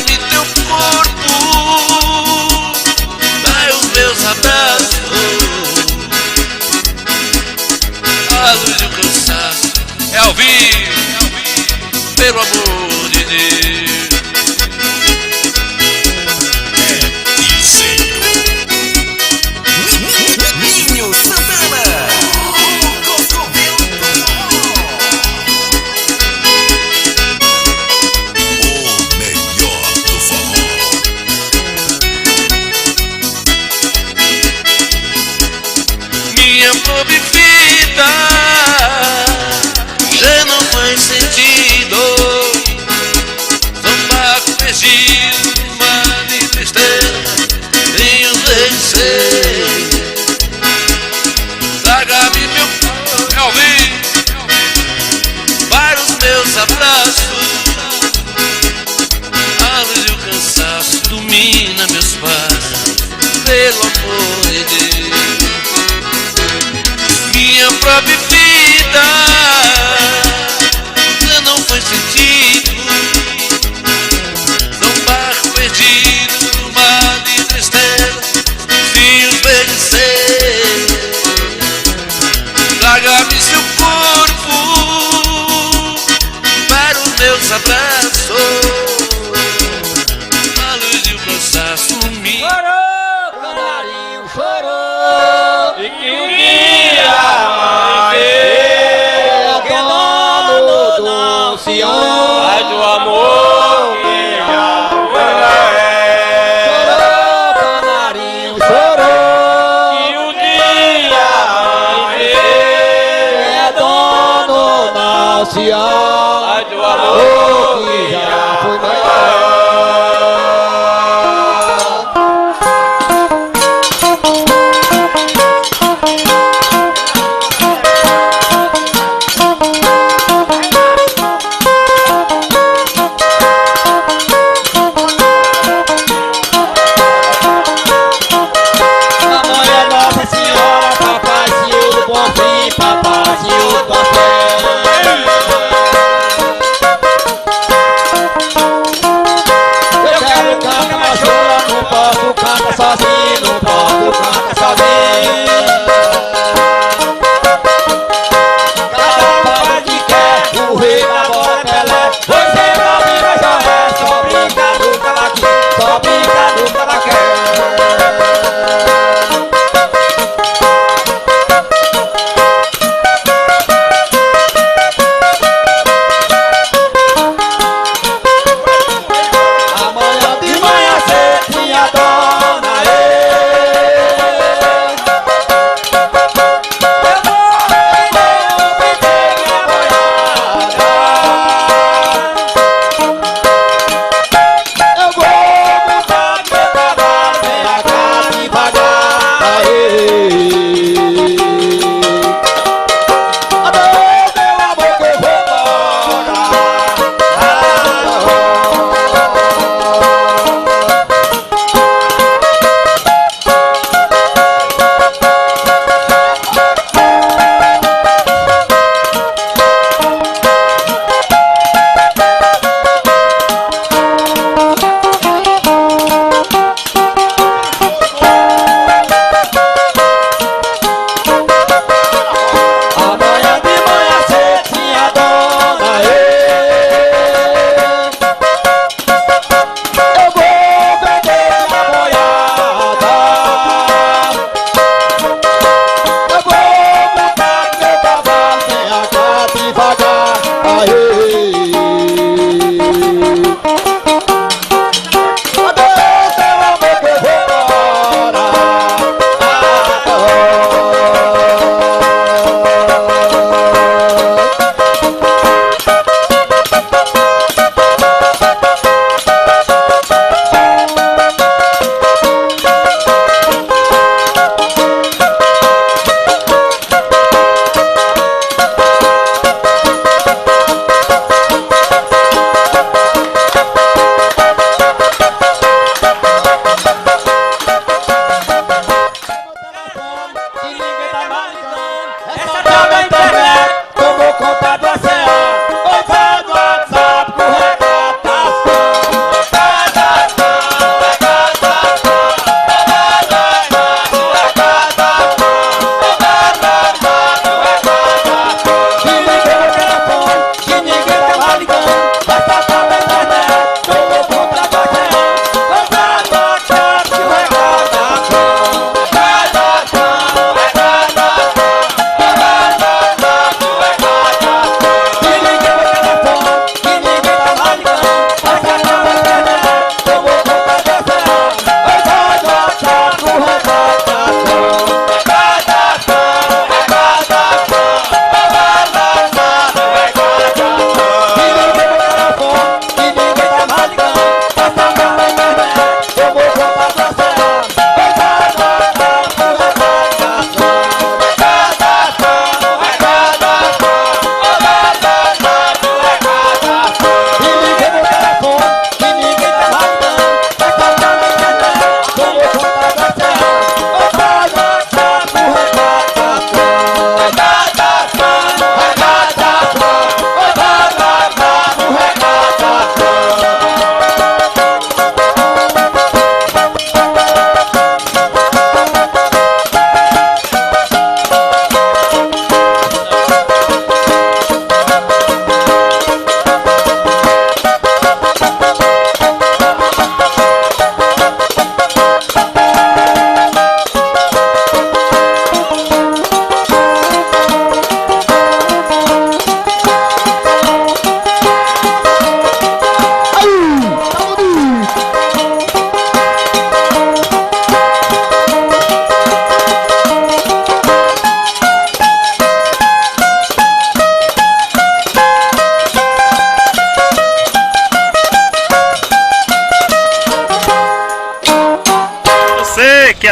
Me teu corpo, dai os meus abraços. A luz do cansaço é ao vivo, pelo amor de Deus. Minha pobre vida já não faz sentido. Sou um barco perdido no mar de tristeza, nem os vencer. Traga-me meu Calvin para os meus abraços. A luz e o cansaço domina meus passos, pelo amor de Deus. Minha própria vida já não faz sentido. Sou um barco perdido no mar de tristeza, sem os vencer. Traga-me seu corpo para os meus abraços. A luz e o cansaço me chorou, canarinho, chorou. E que um dia ai do amor que já chorou, canarinho, chorou. E o dia é dono nacional, ai do amor que já foi maior.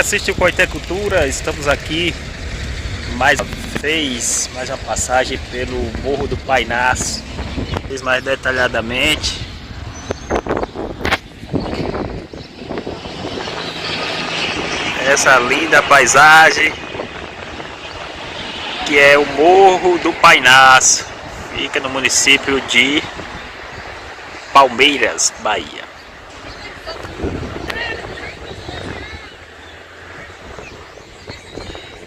assiste o Coité Cultura, estamos aqui mais uma vez, mais uma passagem pelo Morro do Painás, mais detalhadamente. Essa linda paisagem que é o Morro do Painás, fica no município de Palmeiras, Bahia.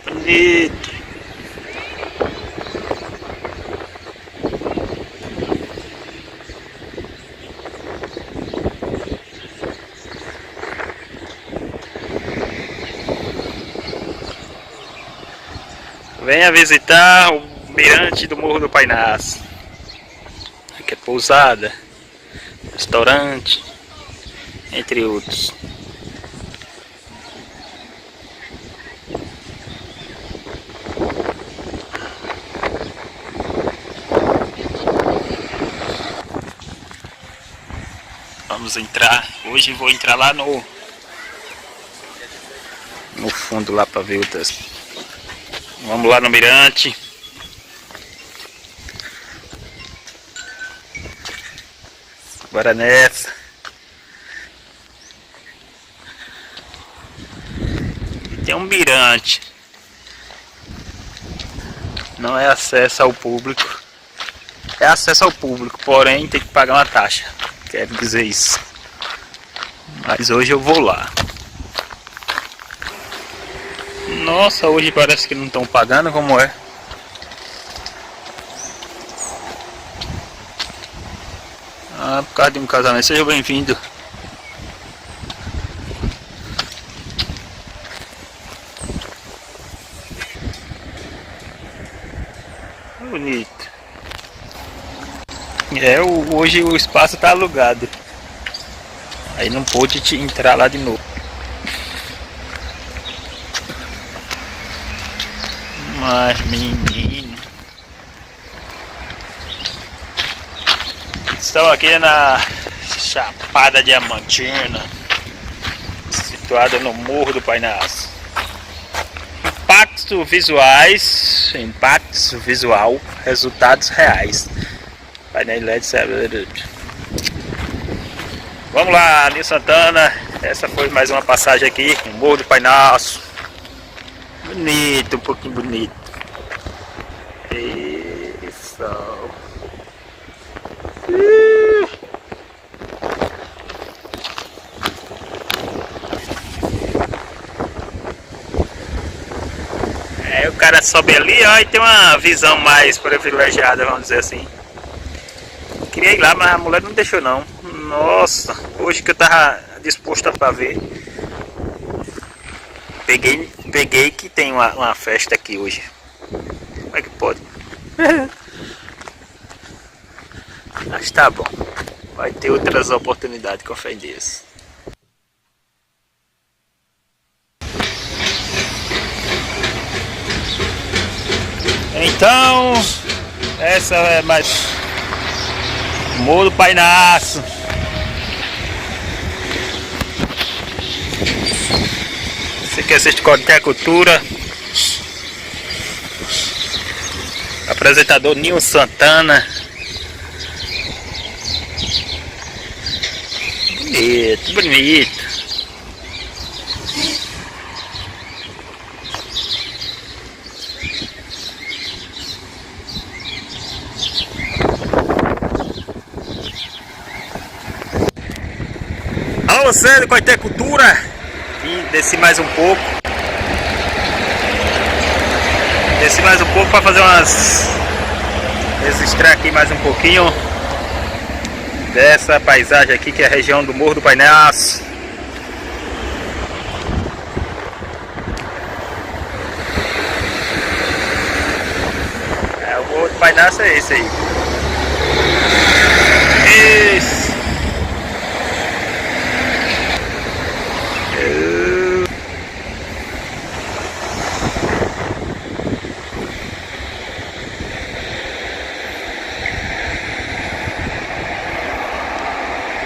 Bonito. Venha visitar o mirante do Morro do Painás. Aqui é pousada, restaurante, entre outros. Vamos entrar. Hoje vou entrar lá no fundo lá para ver outras. Vamos lá no mirante. Bora nessa. Tem um mirante. Não é acesso ao público. É acesso ao público, porém tem que pagar uma taxa. Quero dizer isso. Mas hoje eu vou lá. Nossa, hoje parece que não estão pagando, como é? Ah, por causa de um casamento. Seja bem-vindo. Bonito. Hoje o espaço está alugado. Aí não pôde entrar lá de novo. Mas menino, estamos aqui na Chapada Diamantina, situada no Morro do Painás. Impactos visual, resultados reais. Painel LED. Vamos lá, Nil Santana. Essa foi mais uma passagem aqui no Morro do Painás. Bonito, um pouquinho bonito. Isso. O cara sobe ali, ó, e tem uma visão mais privilegiada, vamos dizer assim. Queria ir lá, mas a mulher não deixou não. Nossa, hoje que eu tava disposto a ver. Peguei que tem uma festa aqui hoje. Como é que pode? Mas tá bom. Vai ter outras oportunidades, com fé em Deus. Então, essa é mais Morro do Painás. Você que assiste Coité Cultura, apresentador Nil Santana. Bonito, bonito. Alô, você do Coité Cultura. Desci mais um pouco. Para fazer registrar aqui mais um pouquinho dessa paisagem aqui, que é a região do Morro do Painás. O Morro do Painás é esse aí. Isso.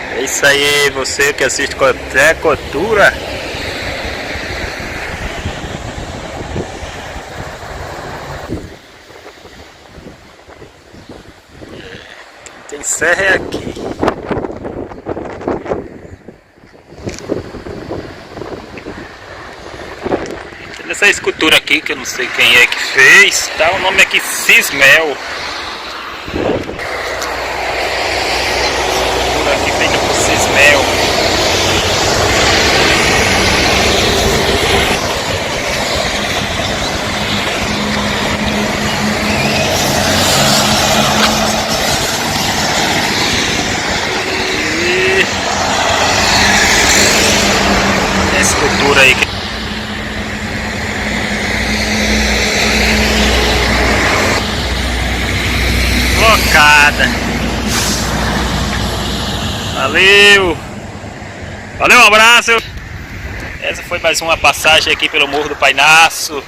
É isso aí, você que assiste Coité Cultura. Tem serra é aqui. Tem essa escultura aqui que eu não sei quem é que fez. Tá, o nome aqui Cismel. Escultura aqui feita por Cismel. Escultura aí que... Locada. Valeu. Valeu, um abraço. Essa foi mais uma passagem aqui pelo Morro do Painaço.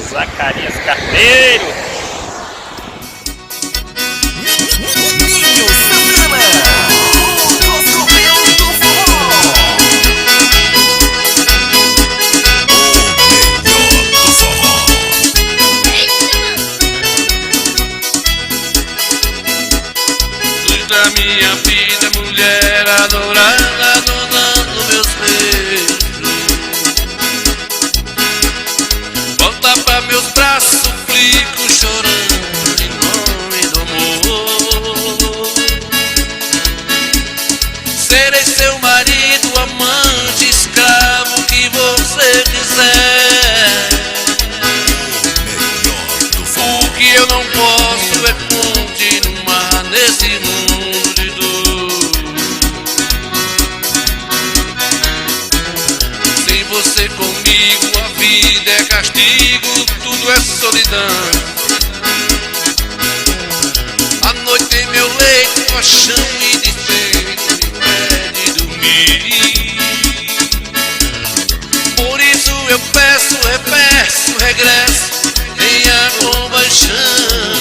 Zacarias Carneiro. Da minha vida, mulher adorada, dona dos meus beijos. Volta pra meus braços, suplico chorando em nome do amor. Serei seu marido, amante, escravo, que você quiser. O que eu não posso é continuar nesse mundo. Você comigo, a vida é castigo, tudo é solidão. A noite em meu leito, paixão e despeito me impede dormir. Por isso eu peço, repeço, regresso, tenha compaixão.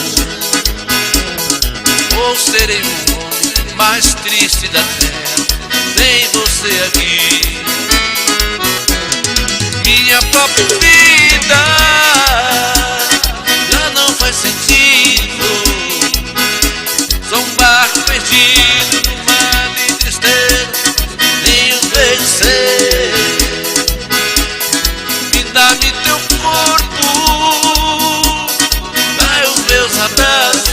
Ou serei o homem mais triste da terra, sem você aqui. Minha própria vida já não faz sentido. Sou um barco perdido no mar de tristeza, nem os vencer. Me dá-me teu corpo, dá os meus abraços.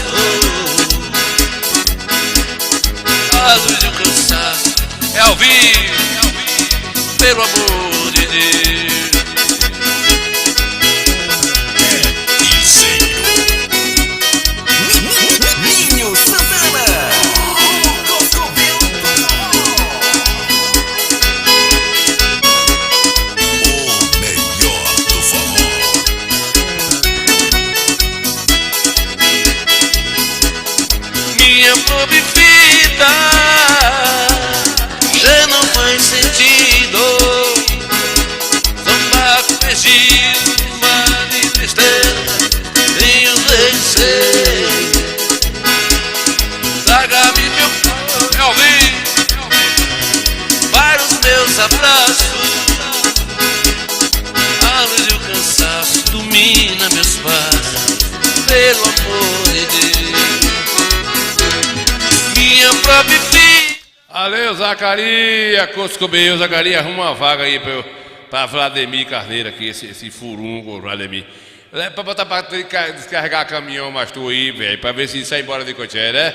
A luz do cansaço é ao vivo, pelo amor de Deus. Minha pobre vida já não faz sentido. Sou um barco perdido no mar de tristeza, tenho vencer. Traga-me meu Elvin, para os meus abraços. A luz e o cansaço domina meus passos, pelo amor de Deus. Minha própria filha. Valeu, Zacarias, Coscobeio. Zacarias, arruma uma vaga aí pra Vladimir Carneiro aqui, esse furungo, Vladimir. Pra botar pra descarregar caminhão, mas tu aí, velho, pra ver se sai embora de Coché, né?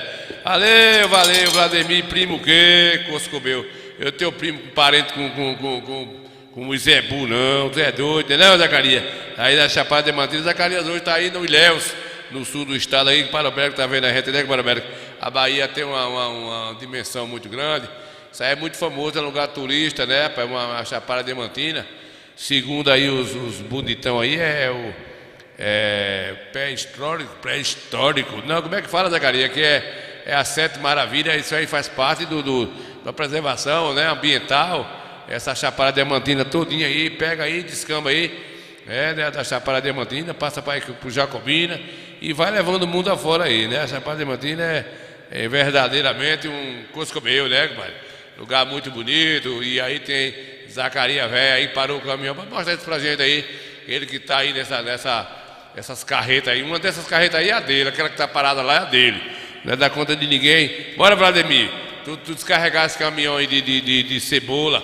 Valeu, Vladimir, primo que, Coscobeio. Eu tenho primo parente com o Zé Bu, não, Zé doido, né, Zacarias? Aí na Chapada Diamantina, Zacarias hoje tá aí no Ilhéus, no sul do estado aí, Parobélico, tá vendo a reta, né, Parobélico? A Bahia tem uma dimensão muito grande. Isso aí é muito famoso, é um lugar turista, né? Para uma Chapada Diamantina. Segundo aí os bonitão aí, pré-histórico. Não, como é que fala, Zacarias? Que é a Sete Maravilhas. Isso aí faz parte da preservação, né, ambiental. Essa Chapada Diamantina todinha aí, pega aí, descamba aí, né, da Chapada Diamantina, passa para o Jacobina e vai levando o mundo afora aí, né? A Chapada Diamantina é verdadeiramente um Coscobeio, né, compadre? Lugar muito bonito. E aí tem Zacarias velho aí, parou o caminhão para mostrar isso pra gente aí. Ele que tá aí nessas carretas aí. Uma dessas carretas aí é a dele, aquela que tá parada lá é a dele. Não é dar conta de ninguém. Bora, Vladimir. Tu descarregar esse caminhão aí de cebola.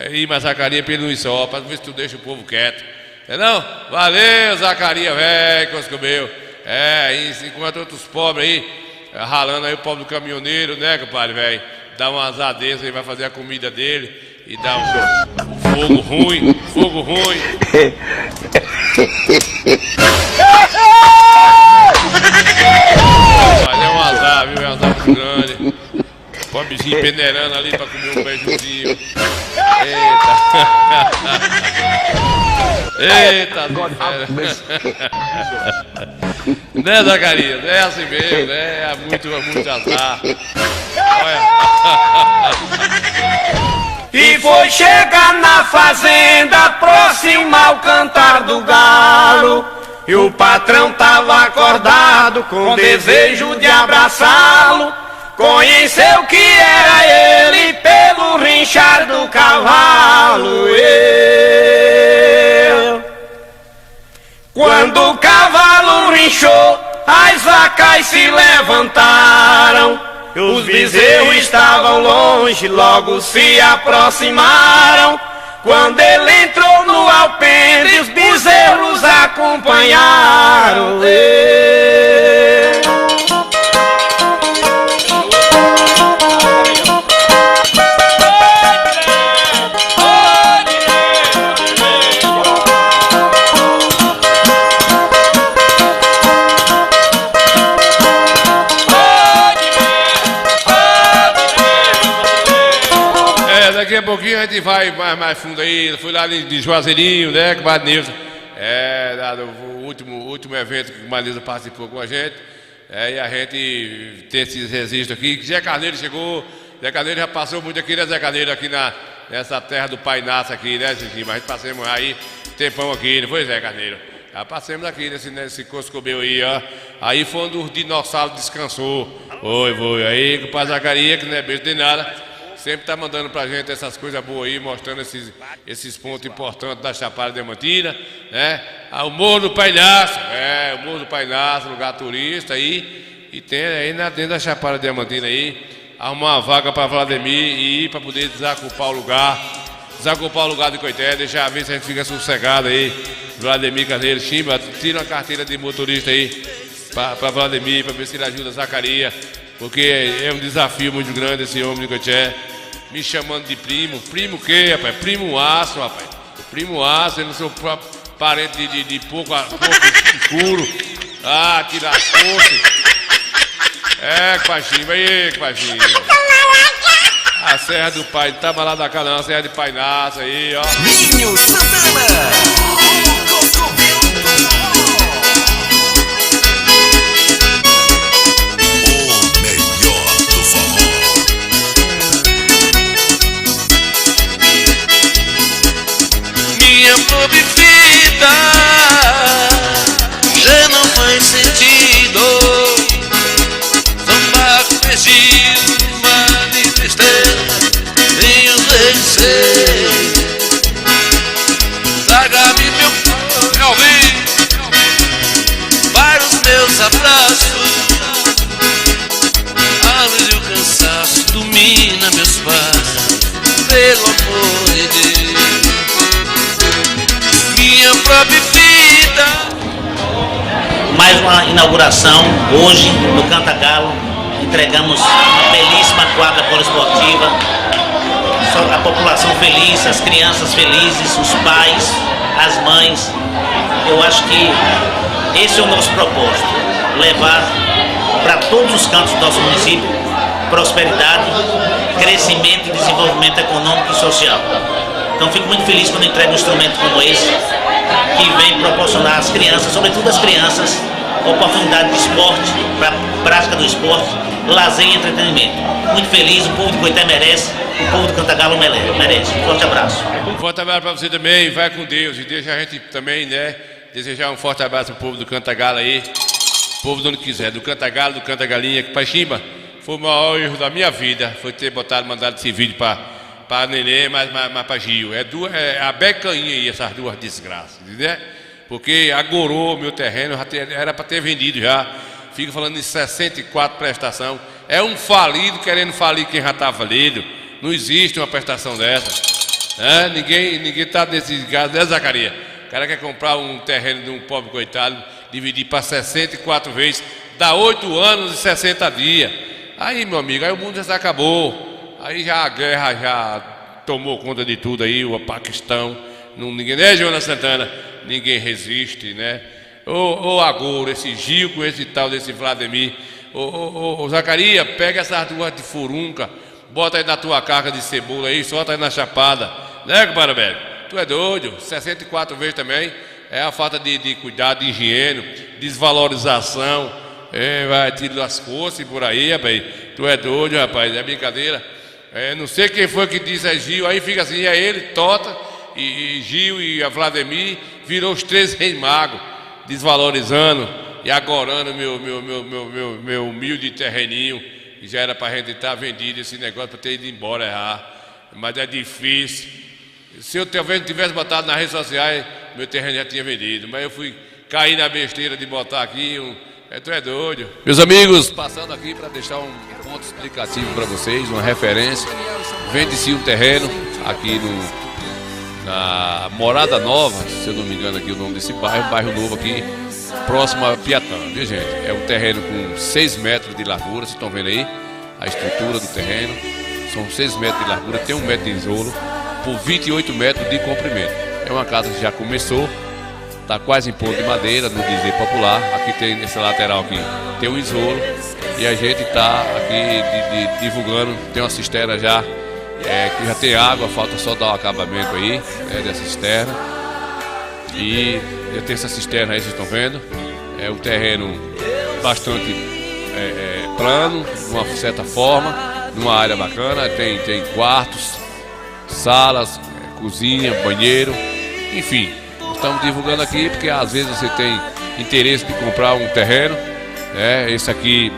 Aí, mas Zacarias, pra ele não ir só, pra ver se tu deixa o povo quieto. Entendeu? Valeu, Zacarias, velho, que comeu. Enquanto outros pobres aí, ralando aí o pobre do caminhoneiro, né, compadre, velho? Dá uma azadeza aí, vai fazer a comida dele e dá um fogo ruim. Mas é um azar, viu? É um azar muito grande. Pobrezinho peneirando ali pra comer um beijozinho. Eita, né, Zacarias? É assim mesmo, né? É muito azar. Olha. E foi chegar na fazenda, aproximar o cantar do galo. E o patrão tava acordado com desejo de abraçá-lo. Conheceu que era ele pelo rinchar do cavalo. Quando o cavalo rinchou, as vacas se levantaram. Os bezerros estavam longe, logo se aproximaram. Quando ele entrou no alpendre, os bezerros acompanharam. Daqui a pouquinho a gente vai mais fundo aí. Fui lá de Juazeirinho, né, com o Manilson. O último evento que o Manilson participou com a gente. E a gente tem esses registros aqui. Zé Carneiro chegou. Zé Carneiro já passou muito aqui, né, Zé Carneiro? Aqui nessa terra do Pai Nasso aqui, né, Zizinho? Mas a gente passamos aí tempão aqui, não foi, Zé Carneiro? Já passamos aqui nesse Coscobeu aí, ó. Aí foi onde o dinossauro descansou. Foi. Aí com o Pai Zacarias, que não é beijo de nada. Sempre tá mandando pra gente essas coisas boas aí, mostrando esses pontos importantes da Chapada Diamantina, né? O Morro do Pai Nasso, o Morro do Pai Nasso, lugar turista aí. E tem aí dentro da Chapada Diamantina aí, arrumar uma vaga pra Vladimir e ir pra poder desocupar o lugar. Desocupar o lugar de Coité, deixar ver se a gente fica sossegado aí. Vladimir Carneiro, Chimba, tira uma carteira de motorista aí pra Vladimir, pra ver se ele ajuda Zacarias. Porque é um desafio muito grande esse homem de Coité. Me chamando de primo. Primo o quê, rapaz? Primo aço, rapaz. Primo aço, eu não sou parente de pouco escuro. Tira as forças. Quajinho, aí, Quajinho. A Serra do Pai, não tá malado da cá não, a Serra de Pai Nasso aí, ó. Ninho Santana. Minha pobre vida já não faz sentido. São barcos perdidos, uma de tristeza, venho vencer. Traga-me meu Calvin para os meus abraços. Árvore e o cansaço domina meus passos, pelo amor de Deus. Minha própria vida. Mais uma inauguração hoje no Cantagalo. Entregamos uma belíssima quadra poliesportiva. A população feliz, as crianças felizes, os pais, as mães. Eu acho que esse é o nosso propósito: levar para todos os cantos do nosso município prosperidade, crescimento e desenvolvimento econômico e social. Então fico muito feliz quando entrego um instrumento como esse, que vem proporcionar às crianças, sobretudo às crianças, oportunidade de esporte, para prática do esporte, lazer e entretenimento. Muito feliz, o povo de Coité merece, o povo do Cantagalo merece. Um forte abraço. Um forte abraço para você também, vai com Deus, e deixa a gente também, né, desejar um forte abraço para o povo do Cantagalo aí, o povo do onde quiser, do Cantagalo, do Cantagalinha, que Pai Chimba, foi o maior erro da minha vida, foi ter mandado esse vídeo para Nenê, mas para Gil. É a becanha aí, essas duas desgraças, né? Porque agorou meu terreno, era para ter vendido já. fica falando em 64 prestação. É um falido querendo falir quem já está falido. Não existe uma prestação dessa. Ninguém está nesse caso, né, Zacarias? O cara quer comprar um terreno de um pobre coitado, dividir para 64 vezes, dá 8 anos e 60 dias. Aí, meu amigo, aí o mundo já se acabou. Aí já a guerra já tomou conta de tudo aí, o Paquistão. Ninguém, né, Jonas Santana? Ninguém resiste, né? Ô Agouro, esse Gil com esse tal desse Vladimir. Ô Zacarias, pega essas duas de furunca, bota aí na tua carga de cebola aí, solta aí na chapada, né, compadre velho? Tu é doido, 64 vezes também. É a falta de cuidado, de higiene, desvalorização. Vai tirar as forças por aí, rapaz. Tu é doido, rapaz, é brincadeira. Não sei quem foi que disse é Gil, aí fica assim, é ele, Tota, e Gil e a Vladimir, virou os 3 reis magos, desvalorizando e agorando meu humilde terreninho, que já era para a gente estar vendido esse negócio para ter ido embora errar. Mas é difícil. Se eu talvez não tivesse botado nas redes sociais, meu terreno já tinha vendido. Mas eu fui cair na besteira de botar aqui tu é doido. Meus amigos, passando aqui para deixar um ponto explicativo para vocês, uma referência. Vende-se um terreno aqui na Morada Nova, se eu não me engano aqui o nome desse bairro novo aqui, próximo a Piatã, viu gente? É um terreno com 6 metros de largura, vocês estão vendo aí a estrutura do terreno. São 6 metros de largura, tem 1 metro de isolo por 28 metros de comprimento. É uma casa que já começou, está quase em ponto de madeira, no dizer popular. Aqui tem, nessa lateral aqui, tem um isolo e a gente está aqui divulgando. Tem uma cisterna já, que já tem água, falta só dar o acabamento aí, dessa cisterna. E já tem essa cisterna aí, vocês estão vendo. É um terreno bastante plano, de uma certa forma, numa área bacana. Tem quartos, salas, cozinha, banheiro, enfim. Estamos divulgando aqui porque às vezes você tem interesse de comprar um terreno, esse aqui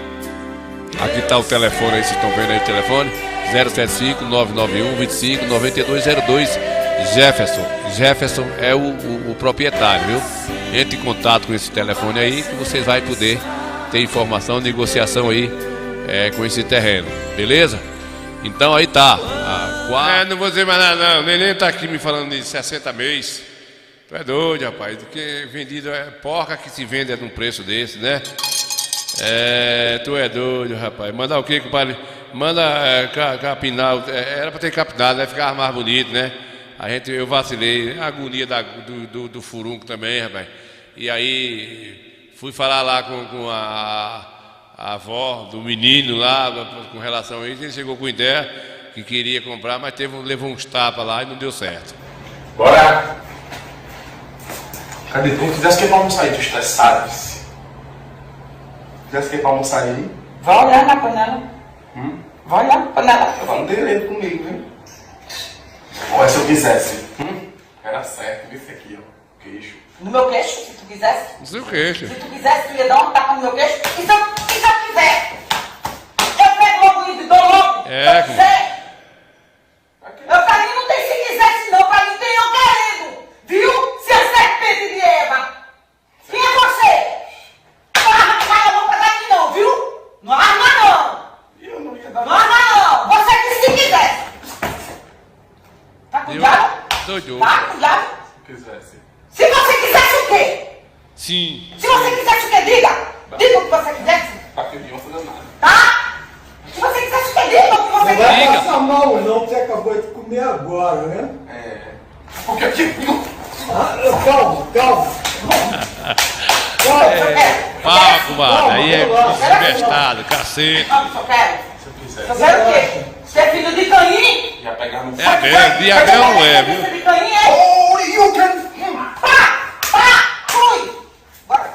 está o telefone aí, vocês estão vendo aí o telefone, 075-991-25-9202, Jefferson é o proprietário, viu? Entre em contato com esse telefone aí que vocês vão poder ter informação, negociação aí com esse terreno, beleza? Então aí tá. Não vou dizer mais nada não, o Neném tá aqui me falando de 60 meses. Tu é doido, rapaz, porque vendido é porca que se vende num preço desse, né? Tu é doido, rapaz. Mandar o quê, compadre? Manda capinar, era pra ter capinado, né? Ficava mais bonito, né? Eu vacilei, a agonia do furunco também, rapaz. E aí fui falar lá com a avó do menino lá, com relação a isso. Ele chegou com ideia que queria comprar, mas levou uns tapas lá e não deu certo. Bora! Cadê? Tu fizesse o que pra almoçar aí? Tu estressado? Fizesse o que pra almoçar aí? Vai olhar na panela. Vai olhar na panela. Eu não tenho medo comigo, viu? Olha, se eu quisesse. Era certo, viu isso aqui, ó. Queixo. No meu queixo, se tu quisesse? No seu queixo. Se tu quisesse, tu ia dar uma tapa no meu queixo. E se eu quiser? Eu pego logo e dou logo. Eu quiser. Eu falei, não tem se quisesse não, pra mim tem eu querendo. Viu? Se a serpente de Eva. Quem é você? Não arrancar a boca daqui não, viu? Não arma não. Eu não ia dar. Não arma não. Você que se quisesse. Tá cuidado? Doido. Tá cuidado? Se quisesse. Se você quisesse o quê? Sim. Se você quisesse o quê, diga. Diga o que você quisesse. Tá que eu não fazer nada. Tá? Se você quisesse o quê, diga o que você Não vai quisesse. passar mal não, você acabou de comer agora, né? Porque aqui... Calma. Papo, mano, aí é desvestado, cacete. Eu quero o quê? Você é filho de Caim? Já pegar no... De Abel não é, viu? Filho de Caim, é? Oh, you can... Fui! Bora!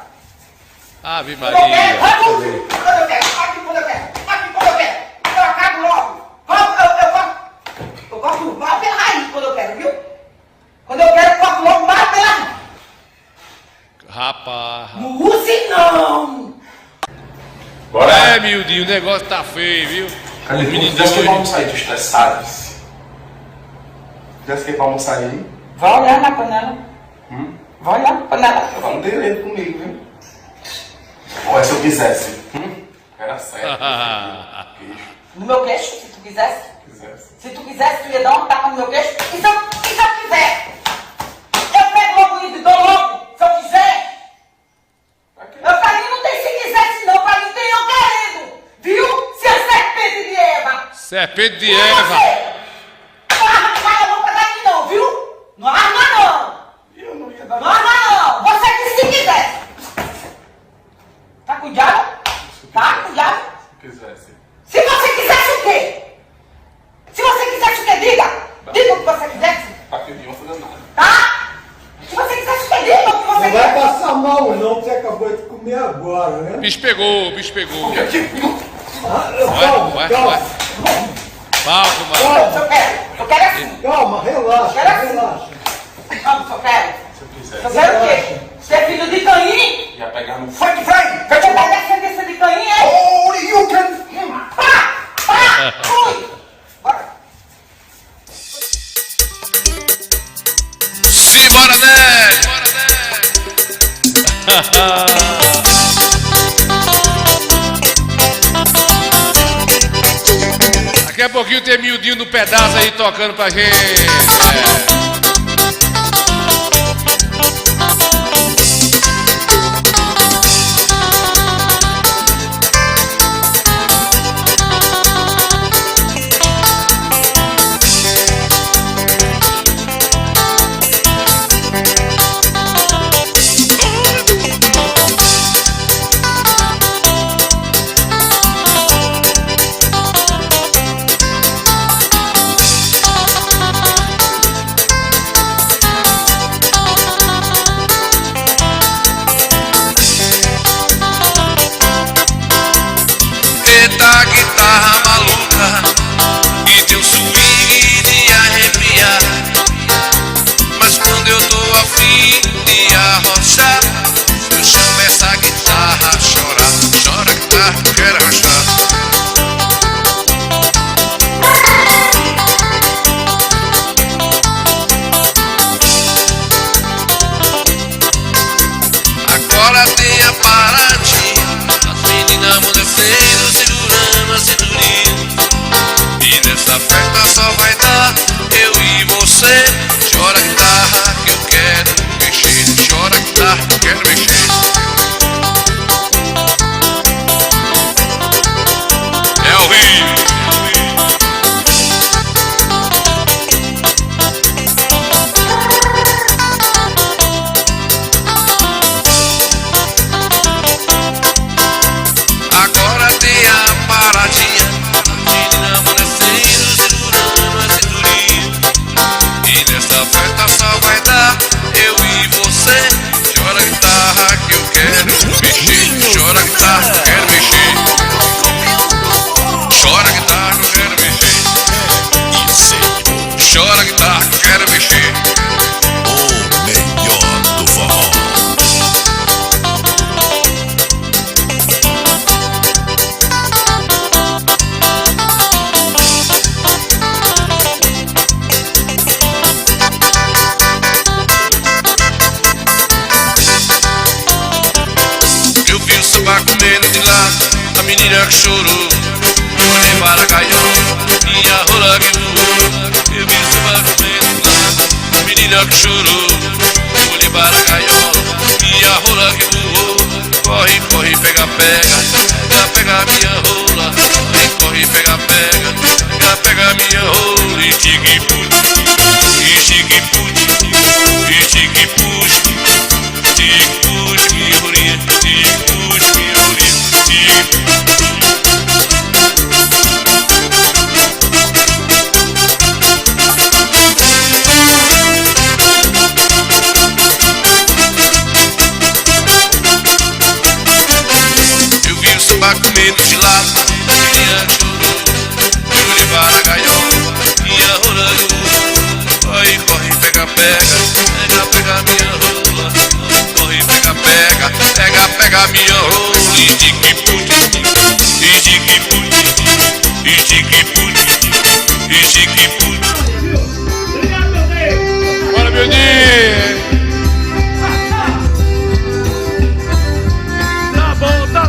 Ave Quando eu quero, Maria. vai quando eu quero, aqui quando eu quero, eu acabo logo. Eu corto mal pela raiz quando eu quero, viu? Quando eu quero, eu corto logo mal pela raiz. Rapaz. Não use não! Bora! Miudinho, o negócio tá feio, viu? Cadê? Tu fizesse o que pra almoçar aí? Tu estressado? Fizesse o que pra almoçar aí? Vai olhar na panela. Vai olhar na panela. Eu não tenho medo comigo, viu? Olha, se eu quisesse. Era certo. No meu queixo, se tu quisesse? Se tu quisesse, tu ia dar uma tapa no meu queixo. E se eu quiser? Eu pego logo e dou logo, se eu quiser. Pra mim não tem se quisesse não, pra mim tem eu querendo. Viu? Se é serpente de Eva. Serpente de Eva. Não arrancar a boca daqui não, viu? Não arma não. Eu não ia dar. Não arma não. Você disse se quisesse. Tá com diabo? Tá com diabo? Se quisesse. Se você quisesse o quê? Se você quisesse o quê? Diga! Diga o que você quisesse. Tá que não fazendo nada. Tá? Se você quisesse o quê? Diga o que você Não quisesse. vai passar mal não, você acabou de comer agora, né? Bicho pegou, bicho pegou. Calma, calma. Palco, mano. Calma, eu quero assim. Calma, relaxa, Quero assim. relaxa. Vamos, eu quero. Se eu quisesse. Eu quero o quê? Você é filho de Caim? Ia pegar no. Foi que foi? Você é descendência de Caim, é? Oh, you can. Fui! Bora! Simbora, né? Daqui a pouquinho tem miudinho no pedaço aí tocando pra gente. Eita guitarra maluca, e tem um swing de arrepiar. Mas quando eu tô a fim de arrochar, eu chamo essa guitarra a chorar. Chora guitarra, quero arrochar. Agora tem a paradinha, as meninas amanhecendo, segurando a cinturinha. E nessa festa só vai dar eu e você. Chora guitarra que eu quero mexer. Chora guitarra que eu quero mexer. É o Rio. Agora tem a paradinha, menina amanhecendo, segurando a cinturinha. E nessa festa só vai dar eu e você. Chora guitarra que eu quero mexer. Chora guitarra que eu quero mexer. Chora guitarra que eu quero mexer. Chora guitarra que eu quero mexer. O melhor do forró. Eu vi o samba comendo de lado, a menina que chorou. Eu olhei para a gaiola, minha rola que voou. Eu vi o samba comendo de lado, a menina que chorou. Eu olhei para a gaiola, minha rola que voou. Corre, corre, pega, pega, pega, pega minha rola. Corre, corre, pega, pega, pega, pega minha rola. E tique put, e tique put, e tique put, tique put, minha rolinha, tique put, minha rolinha, tique. Eu vi o samba comendo de lado, a menina chorou. Eu olhei para a gaiola, minha rola voou. Corre, corre, pega, pega, pega, pega minha rola. Corre, pega, pega, pega, pega minha rola. E tique put, e tique put, e tique put, e tique put. Bora, meu dia! Tá bom, tá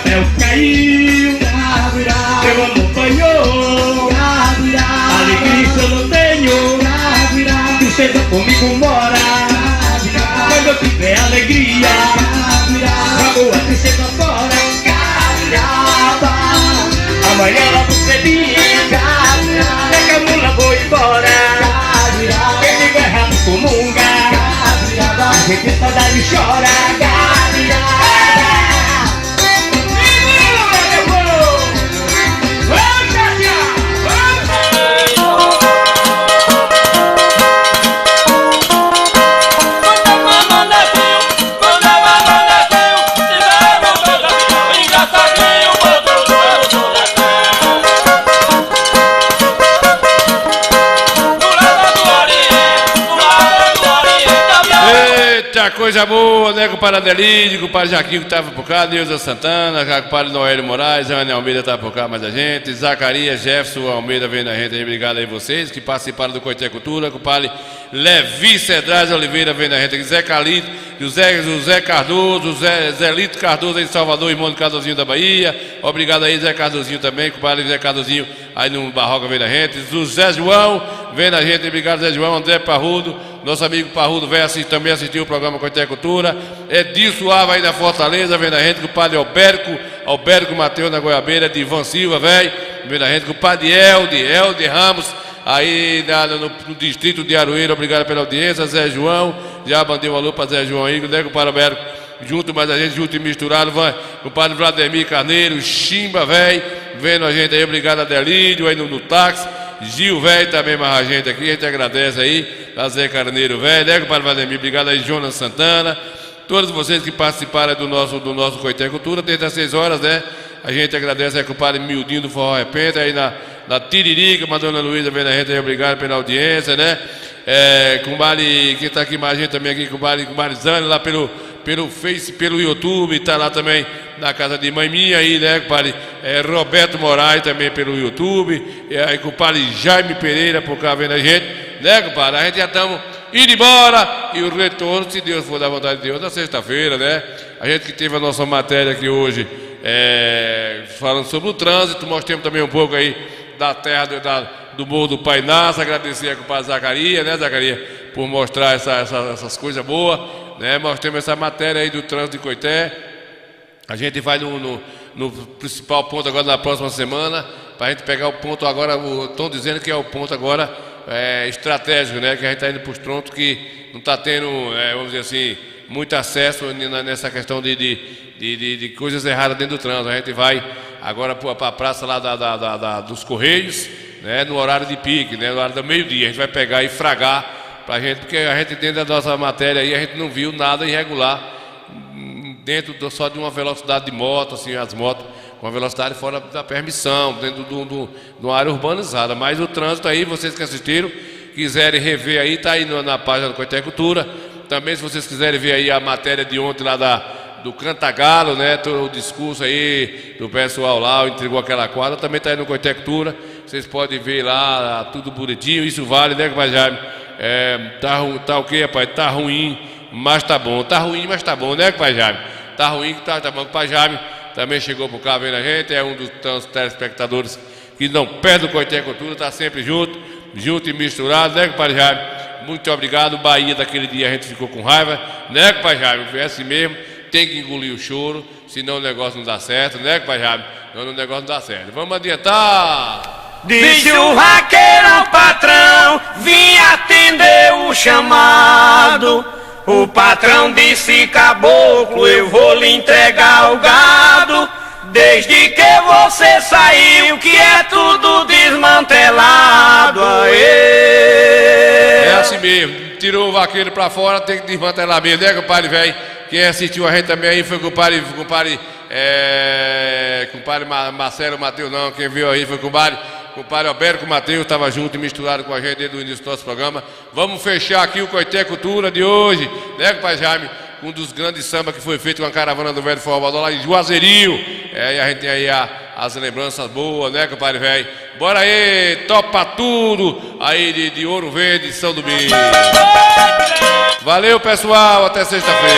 chapéu caiu, meu amor apanhou, alegria eu não tenho, tristeza comigo mora, quando eu tiver alegria, jogo a tristeza fora, amanhã logo cedinho, pega a mula, vou embora, quem digo errado comunga, a gente saudade chora, coisa boa, né? Compadre Adelídio, compadre Jaquinho que estava por cá, Neuza Santana, compadre Noélio Moraes, Ana Almeida estava por cá, mais a gente, Zacarias, Jefferson Almeida vendo a gente aí, obrigado aí vocês que participaram do Coité Cultura, compadre Levi Cedrais Oliveira vendo a gente aqui, Zé Calito, José Cardoso, Zelito Cardoso aí em Salvador, irmão do Cardozinho da Bahia, obrigado aí Zé Cardozinho também, compadre Zé Cardozinho aí no Barroca vendo a gente, José João vendo a gente, obrigado Zé João, André Parrudo, nosso amigo Parrudo veio também assistiu o programa Coité Cultura. Edilson Ava aí da Fortaleza, vendo a gente, com o padre Alberto Mateus na Goiabeira, de Ivan Silva, velho, vendo a gente, com o padre Elde Ramos, aí no distrito de Aroeira, obrigado pela audiência, Zé João, já mandei um alô para Zé João aí, né, com o padre Alberto, junto, mas a gente junto e misturado, com o padre Vladimir Carneiro, Chimba, velho, vendo a gente aí, obrigado Adelídio, aí no táxi. Gil, velho, também mais a gente aqui, a gente agradece aí, a Zé Carneiro, velho, né, compadre Vladimir, obrigado aí, Jonas Santana, todos vocês que participaram do nosso Coité Cultura, desde as 6 horas, né, a gente agradece aí, compadre Mildinho do Forró Repente, aí na Tiririca, a dona Luísa vendo a gente aí, obrigado pela audiência, né, compadre, quem tá aqui mais a gente também aqui, compadre Zane, lá pelo Face, pelo YouTube, tá lá também na casa de mãe minha aí, né, compadre Roberto Moraes também pelo YouTube, e aí compadre Jaime Pereira por cá vendo a gente, né, compadre, a gente já estamos indo embora, e o retorno, se Deus for da vontade de Deus, na sexta-feira, né, a gente que teve a nossa matéria aqui hoje, falando sobre o trânsito, mostramos também um pouco aí da terra do Morro do Pai Nasce, agradecer ao compadre Zacarias, né, Zacarias, por mostrar essas coisas boas, né, nós temos essa matéria aí do trânsito de Coité. A gente vai no principal ponto agora na próxima semana, para a gente pegar o ponto agora, estão dizendo que é o ponto agora estratégico, né, que a gente está indo para os trontos que não está tendo, vamos dizer assim, muito acesso nessa questão de coisas erradas dentro do trânsito. A gente vai agora para a praça lá dos Correios, né, no horário de pique, né, no horário do meio-dia, a gente vai pegar e fragar pra gente, porque a gente dentro da nossa matéria aí, a gente não viu nada irregular dentro só de uma velocidade de moto, assim, as motos com uma velocidade fora da permissão, dentro de uma área urbanizada, mas o trânsito aí, vocês que assistiram, quiserem rever aí, tá aí na página do Coité Cultura, também se vocês quiserem ver aí a matéria de ontem lá do Cantagalo, né, todo o discurso aí do pessoal lá, entregou aquela quadra, também tá aí no Coité Cultura, vocês podem ver lá, tudo bonitinho, isso vale, né, mas já tá o que, rapaz? Tá ruim, mas tá bom. Tá ruim, mas tá bom, né, pai Jaime? Tá ruim, tá bom. O pai Jaime também chegou por cá vendo a gente, é um dos telespectadores que não perde o Coité Cultura, tá sempre junto e misturado, né, pai Jaime? Muito obrigado. Bahia, daquele dia a gente ficou com raiva, né, pai Jaime? Foi assim mesmo, tem que engolir o choro, senão o negócio não dá certo, né, pai Jaime? Senão o negócio não dá certo. Vamos adiantar! Disse o vaqueiro ao patrão, vim atender o chamado. O patrão disse, caboclo, eu vou lhe entregar o gado. Desde que você saiu, que é tudo desmantelado. Aê! É assim mesmo, tirou o vaqueiro pra fora, tem que desmantelar mesmo, né, compadre velho? Quem assistiu a gente também aí foi o compadre Marcelo Mateus, não, quem viu aí foi o compadre Alberto Mateus, estava junto e misturado com a gente desde o início do nosso programa. Vamos fechar aqui o Coité Cultura de hoje, né, compadre Jaime? Um dos grandes sambas que foi feito com a caravana do Velho Forró lá em Juazeirinho. E a gente tem aí as lembranças boas, né, compadre velho? Bora aí, topa tudo aí de Ouro Verde, São Domingos. Valeu, pessoal, até sexta-feira.